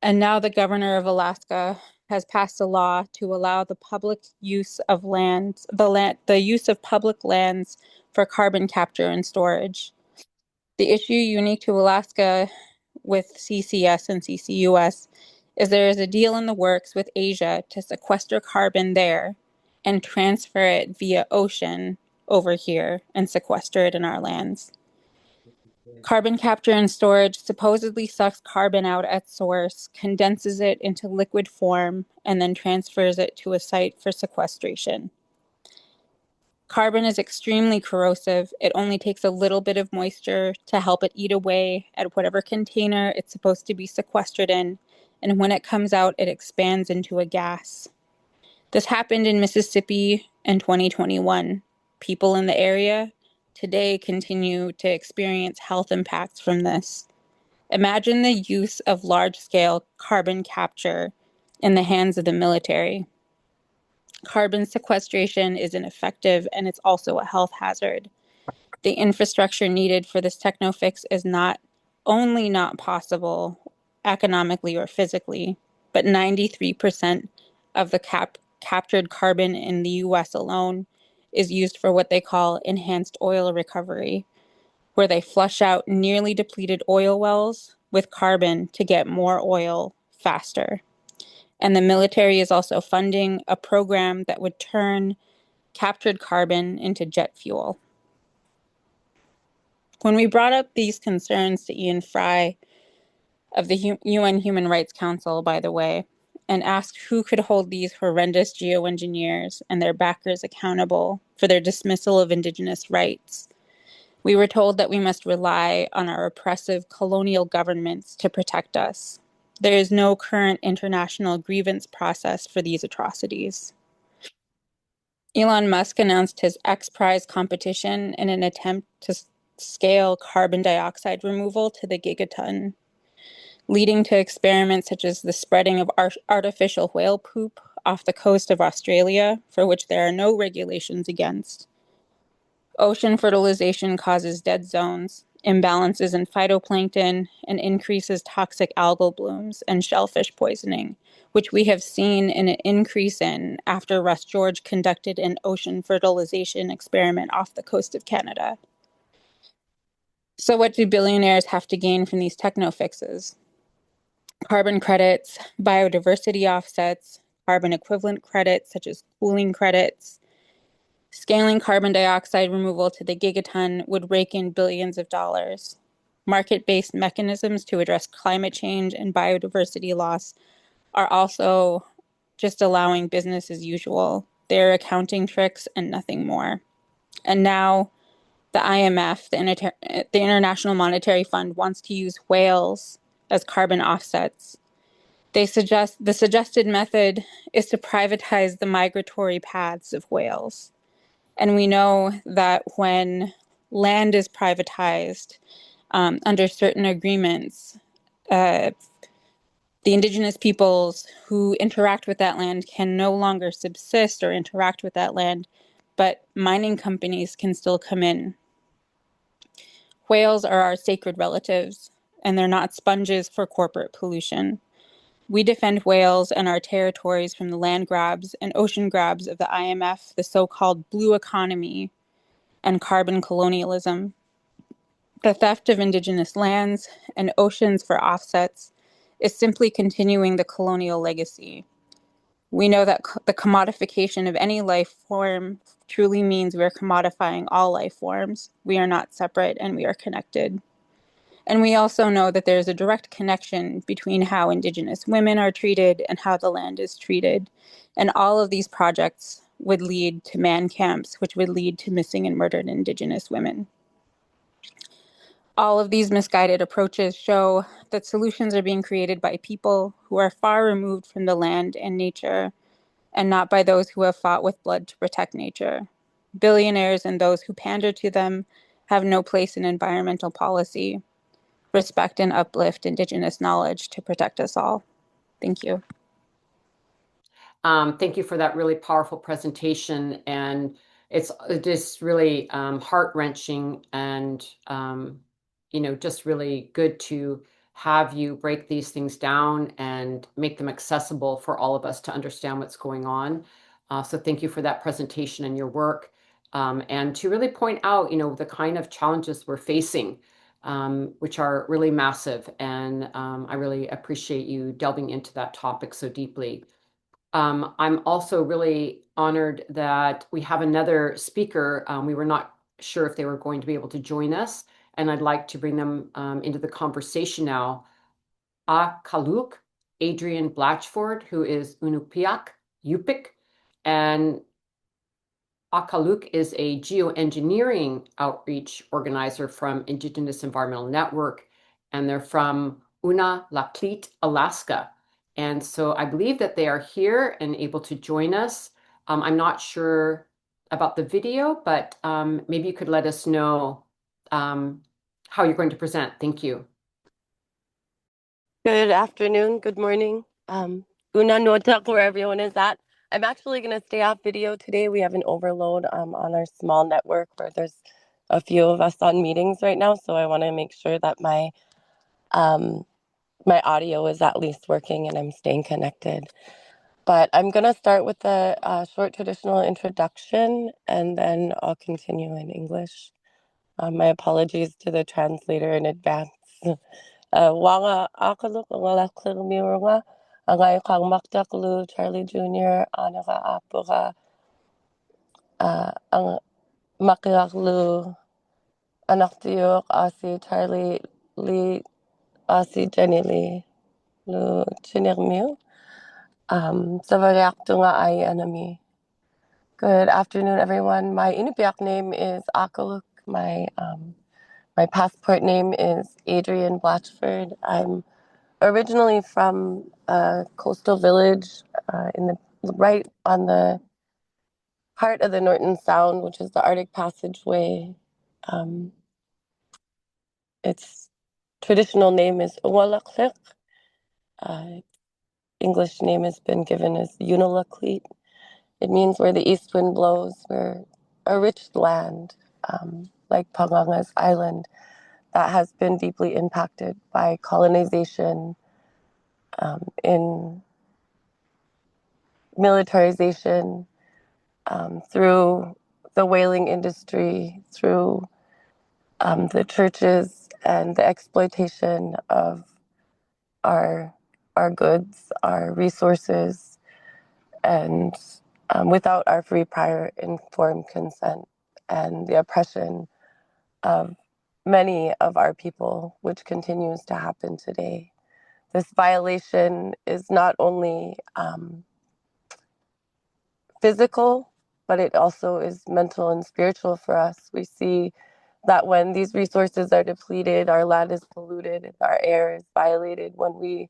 And now the governor of Alaska has passed a law to allow the public use of the use of public lands for carbon capture and storage. The issue unique to Alaska with CCS and CCUS is there is a deal in the works with Asia to sequester carbon there and transfer it via ocean over here and sequester it in our lands. Carbon capture and storage supposedly sucks carbon out at source, condenses it into liquid form, and then transfers it to a site for sequestration. Carbon is extremely corrosive. It only takes a little bit of moisture to help it eat away at whatever container it's supposed to be sequestered in, and when it comes out, it expands into a gas. This happened in Mississippi in 2021. People in the area today continue to experience health impacts from this. Imagine the use of large-scale carbon capture in the hands of the military. Carbon sequestration is ineffective, and it's also a health hazard. The infrastructure needed for this techno fix is not only not possible economically or physically, but 93% of the captured carbon in the US alone is used for what they call enhanced oil recovery, where they flush out nearly depleted oil wells with carbon to get more oil faster. And the military is also funding a program that would turn captured carbon into jet fuel. When we brought up these concerns to Ian Fry of the UN Human Rights Council, by the way, and asked who could hold these horrendous geoengineers and their backers accountable for their dismissal of Indigenous rights, we were told that we must rely on our oppressive colonial governments to protect us. There is no current international grievance process for these atrocities. Elon Musk announced his X Prize competition in an attempt to scale carbon dioxide removal to the gigaton, leading to experiments such as the spreading of artificial whale poop off the coast of Australia, for which there are no regulations against. Ocean fertilization causes dead zones, imbalances in phytoplankton, and increases toxic algal blooms and shellfish poisoning, which we have seen an increase in after Russ George conducted an ocean fertilization experiment off the coast of Canada. So what do billionaires have to gain from these techno fixes? Carbon credits, biodiversity offsets, carbon equivalent credits such as cooling credits. Scaling carbon dioxide removal to the gigaton would rake in billions of dollars. Market-based mechanisms to address climate change and biodiversity loss are also just allowing business as usual. They're accounting tricks and nothing more. And now the IMF, the International Monetary Fund, wants to use whales as carbon offsets. The suggested method is to privatize the migratory paths of whales. And we know that when land is privatized under certain agreements, the Indigenous peoples who interact with that land can no longer subsist or interact with that land, but mining companies can still come in. Whales are our sacred relatives, and they're not sponges for corporate pollution. We defend whales and our territories from the land grabs and ocean grabs of the IMF, the so-called blue economy, and carbon colonialism. The theft of Indigenous lands and oceans for offsets is simply continuing the colonial legacy. We know that the commodification of any life form truly means we are commodifying all life forms. We are not separate and we are connected. And we also know that there's a direct connection between how Indigenous women are treated and how the land is treated. And all of these projects would lead to man camps, which would lead to missing and murdered Indigenous women. All of these misguided approaches show that solutions are being created by people who are far removed from the land and nature, and not by those who have fought with blood to protect nature. Billionaires and those who pander to them have no place in environmental policy. Respect and uplift Indigenous knowledge to protect us all. Thank you. Thank you for that really powerful presentation. And it's just really heart-wrenching and, just really good to have you break these things down and make them accessible for all of us to understand what's going on. So thank you for that presentation and your work. And to really point out, the kind of challenges we're facing, which are really massive. And I really appreciate you delving into that topic so deeply. I'm also really honored that we have another speaker. We were not sure if they were going to be able to join us, and I'd like to bring them into the conversation now. Aakaluk, Adrienne Blatchford, who is Iñupiaq, Yupik, and Aakaluk is a geoengineering outreach organizer from Indigenous Environmental Network, and they're from Unalakleet, Alaska. And so I believe that they are here and able to join us. I'm not sure about the video, but maybe you could let us know how you're going to present. Thank you. Good afternoon, good morning. Una Notak, where everyone is at. I'm actually going to stay off video today. We have an overload on our small network where there's a few of us on meetings right now, so I want to make sure that my audio is at least working and I'm staying connected. But I'm going to start with a short traditional introduction, and then I'll continue in English. My apologies to the translator in advance. Wanga Aakaluk Unalakleet angay kang maktaklu Charlie Jr. Anaga apuga ang makilaklu anak tiyok asi Charlie Lee asi Jenny Lee lu chinirmiu savariak tunga ay anami. Good afternoon, everyone. My Iñupiaq name is Aakaluk. My passport name is Adrienne Blatchford. I'm originally from a coastal village right on the heart of the Norton Sound, which is the Arctic Passageway. Its traditional name is Unalakleet. English name has been given as Unalakleet. It means where the east wind blows. We're a rich land, like Panganga's island, that has been deeply impacted by colonization, in militarization, through the whaling industry, through the churches, and the exploitation of our goods, our resources, and without our free, prior, informed consent, and the oppression of many of our people, which continues to happen today. This violation is not only physical, but it also is mental and spiritual for us. We see that when these resources are depleted, our land is polluted, our air is violated, when we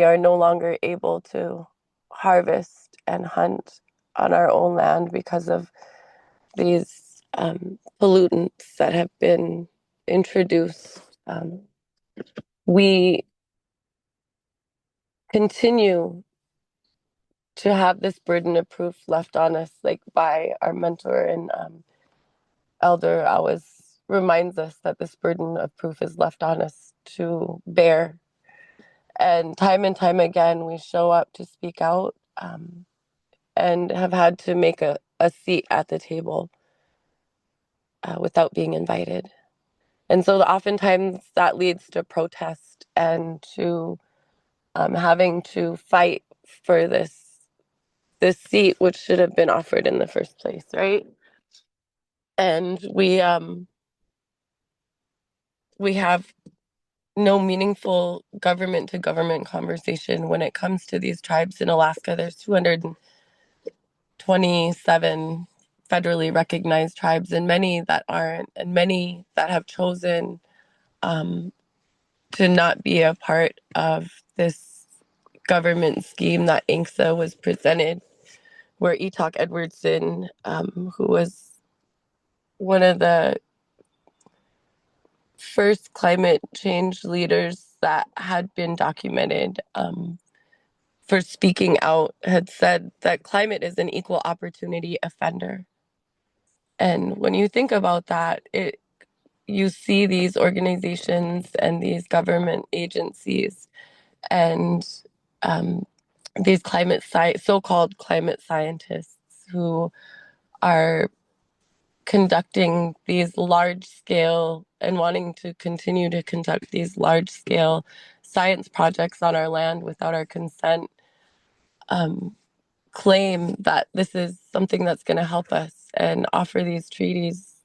are no longer able to harvest and hunt on our own land because of these pollutants that have been introduced. We continue to have this burden of proof left on us, like by our mentor and elder always reminds us that this burden of proof is left on us to bear. And time again, we show up to speak out, and have had to make a seat at the table without being invited. And so oftentimes that leads to protest and to having to fight for this seat, which should have been offered in the first place, right? And we have no meaningful government to government conversation when it comes to these tribes in Alaska. There's 227 federally recognized tribes and many that aren't, and many that have chosen to not be a part of this government scheme that INCSA was presented, where Iñupiaq Edwardson, who was one of the first climate change leaders that had been documented for speaking out, had said that climate is an equal opportunity offender. And when you think about that, you see these organizations and these government agencies and these so-called climate scientists who are conducting these large-scale and wanting to continue to conduct these large-scale science projects on our land without our consent, claim that this is something that's going to help us and offer these treaties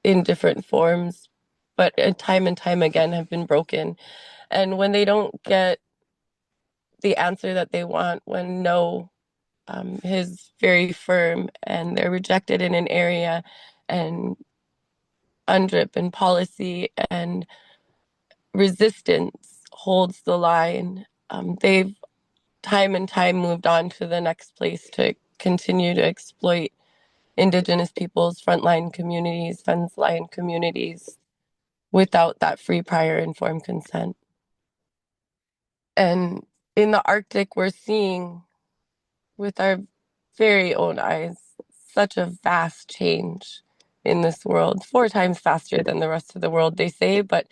in different forms, but time and time again have been broken. And when they don't get the answer that they want, when no is very firm and they're rejected in an area, and UNDRIP and policy and resistance holds the line, they've time and time moved on to the next place to continue to exploit Indigenous peoples, frontline communities, fence line communities without that free, prior, informed consent. And in the Arctic, we're seeing with our very own eyes such a vast change in this world, 4 times faster than the rest of the world, they say, but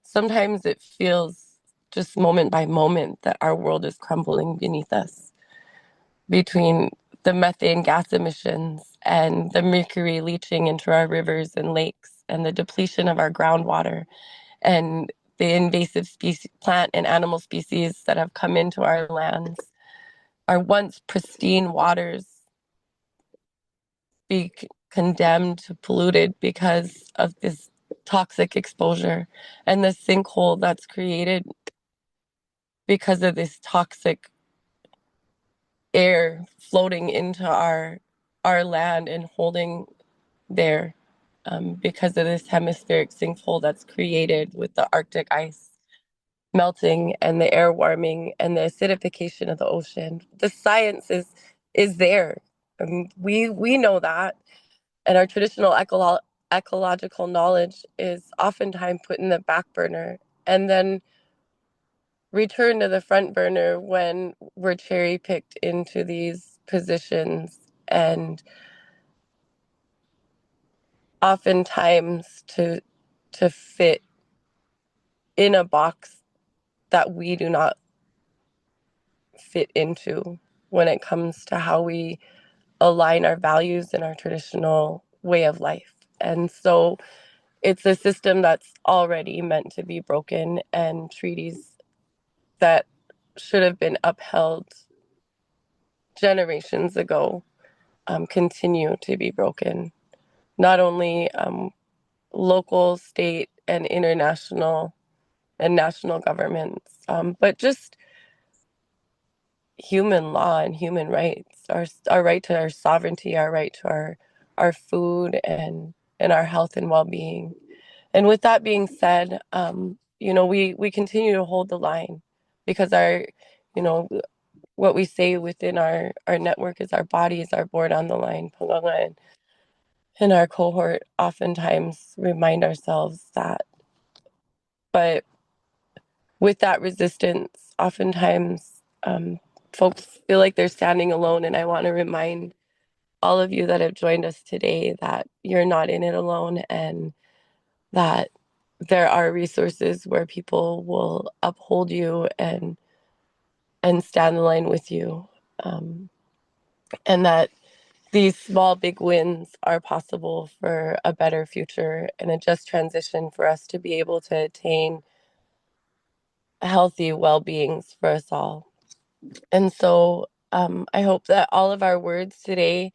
sometimes it feels just moment by moment that our world is crumbling beneath us, between the methane gas emissions and the mercury leaching into our rivers and lakes and the depletion of our groundwater and the invasive species, plant and animal species that have come into our lands. Our once pristine waters be condemned, polluted because of this toxic exposure, and the sinkhole that's created because of this toxic air floating into our land and holding there, because of this hemispheric sinkhole that's created with the Arctic ice melting and the air warming and the acidification of the ocean. The science is there. We know that, and our traditional ecological knowledge is oftentimes put in the back burner and then return to the front burner when we're cherry picked into these positions, and oftentimes to fit in a box that we do not fit into when it comes to how we align our values and our traditional way of life. And so it's a system that's already meant to be broken, and treaties that should have been upheld generations ago continue to be broken. Not only local, state, and international and national governments, but just human law and human rights, our right to our sovereignty, our right to our food and our health and well-being. And with that being said, we continue to hold the line, because you know, what we say within our network is our bodies are born on the line. Panganga and our cohort oftentimes remind ourselves that. But with that resistance, oftentimes folks feel like they're standing alone. And I want to remind all of you that have joined us today that you're not in it alone, and that there are resources where people will uphold you and stand in line with you, and that these small, big wins are possible for a better future and a just transition for us to be able to attain healthy well-beings for us all. And so I hope that all of our words today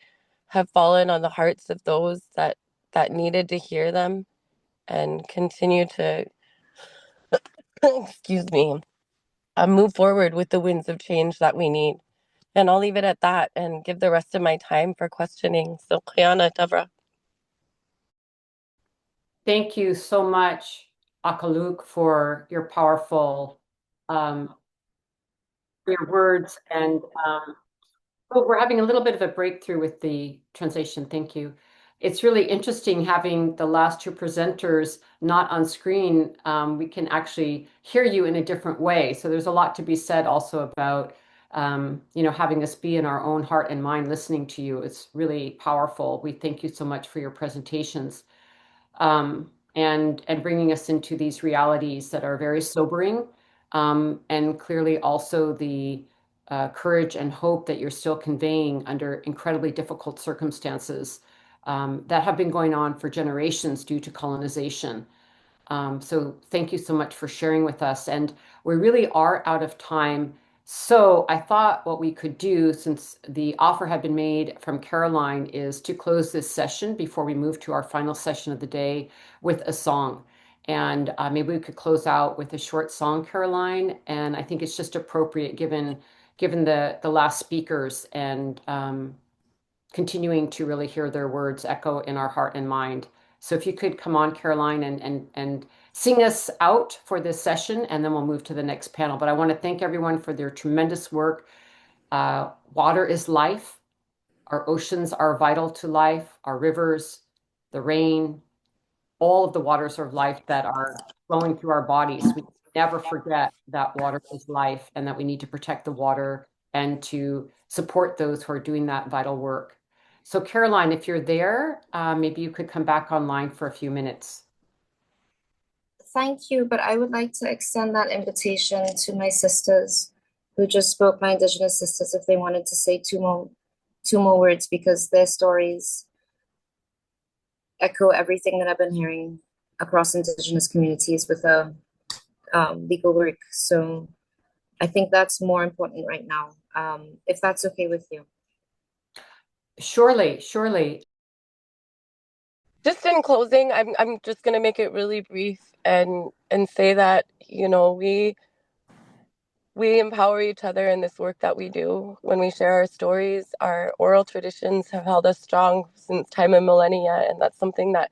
have fallen on the hearts of those that needed to hear them, and continue to excuse me, move forward with the winds of change that we need. And I'll leave it at that and give the rest of my time for questioning. So, Khiana Tavra. Thank you so much, Aakaluk, for your powerful your words. And oh, we're having a little bit of a breakthrough with the translation. Thank you. It's really interesting having the last two presenters not on screen. We can actually hear you in a different way. So there's a lot to be said also about having us be in our own heart and mind listening to you. It's really powerful. We thank you so much for your presentations. And bringing us into these realities that are very sobering, and clearly also the courage and hope that you're still conveying under incredibly difficult circumstances that have been going on for generations due to colonization. So thank you so much for sharing with us. And we really are out of time. So I thought what we could do, since the offer had been made from Caroline, is to close this session before we move to our final session of the day with a song. And maybe we could close out with a short song, Caroline. And I think it's just appropriate given the last speakers and continuing to really hear their words echo in our heart and mind. So if you could come on, Caroline, and sing us out for this session, and then we'll move to the next panel. But I want to thank everyone for their tremendous work. Water is life. Our oceans are vital to life. Our rivers, the rain, all of the waters of life that are flowing through our bodies. We never forget that water is life and that we need to protect the water and to support those who are doing that vital work. So Caroline, if you're there, maybe you could come back online for a few minutes. Thank you, but I would like to extend that invitation to my sisters who just spoke, my Indigenous sisters, if they wanted to say two more words, because their stories echo everything that I've been hearing across Indigenous communities with legal work. So I think that's more important right now, if that's okay with you. Surely, surely. Just in closing, I'm just gonna make it really brief and say that, we empower each other in this work that we do when we share our stories. Our oral traditions have held us strong since time and millennia, and that's something that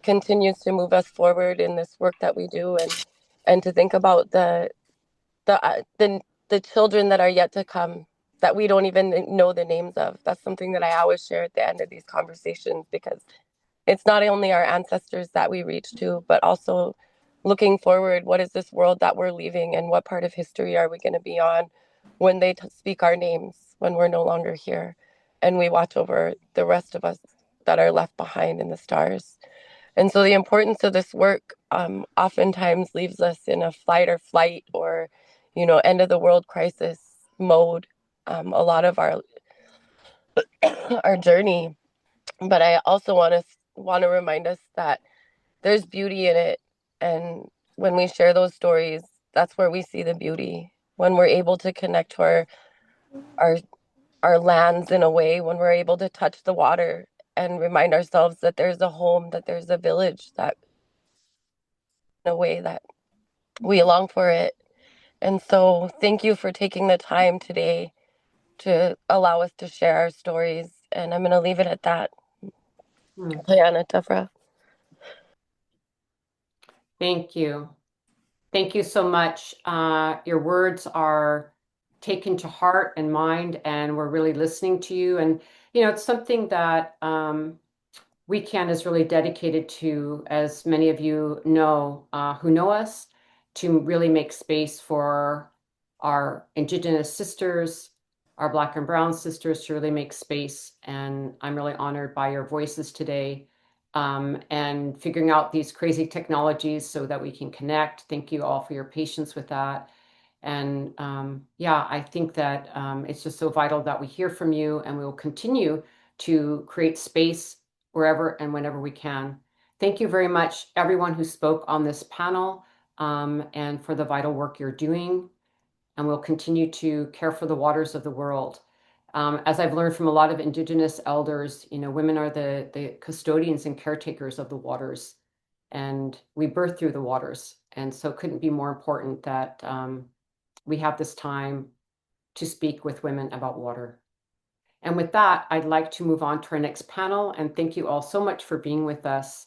continues to move us forward in this work that we do, and to think about the children that are yet to come that we don't even know the names of. That's something that I always share at the end of these conversations, because it's not only our ancestors that we reach to, but also looking forward, what is this world that we're leaving, and what part of history are we going to be on when they speak our names, when we're no longer here, and we watch over the rest of us that are left behind in the stars. And so the importance of this work oftentimes leaves us in a fight or flight, or, end of the world crisis mode, a lot of our our journey. But I also want to remind us that there's beauty in it, and when we share those stories, that's where we see the beauty. When we're able to connect to our our lands in a way, when we're able to touch the water and remind ourselves that there's a home, that there's a village, that in a way that we long for it. And so thank you for taking the time today to allow us to share our stories. And I'm going to leave it at that. Diana Tefra. Thank you. Thank you so much. Your words are taken to heart and mind, and we're really listening to you. And, it's something that WECAN is really dedicated to, as many of you know, who know us, to really make space for our Indigenous sisters, our Black and Brown sisters, to really make space. And I'm really honored by your voices today, and figuring out these crazy technologies so that we can connect. Thank you all for your patience with that. And yeah, I think that it's just so vital that we hear from you, and we will continue to create space wherever and whenever we can. Thank you very much, everyone who spoke on this panel, and for the vital work you're doing. And we'll continue to care for the waters of the world. As I've learned from a lot of Indigenous elders, women are the custodians and caretakers of the waters, and we birth through the waters. And so it couldn't be more important that we have this time to speak with women about water. And with that, I'd like to move on to our next panel, and thank you all so much for being with us.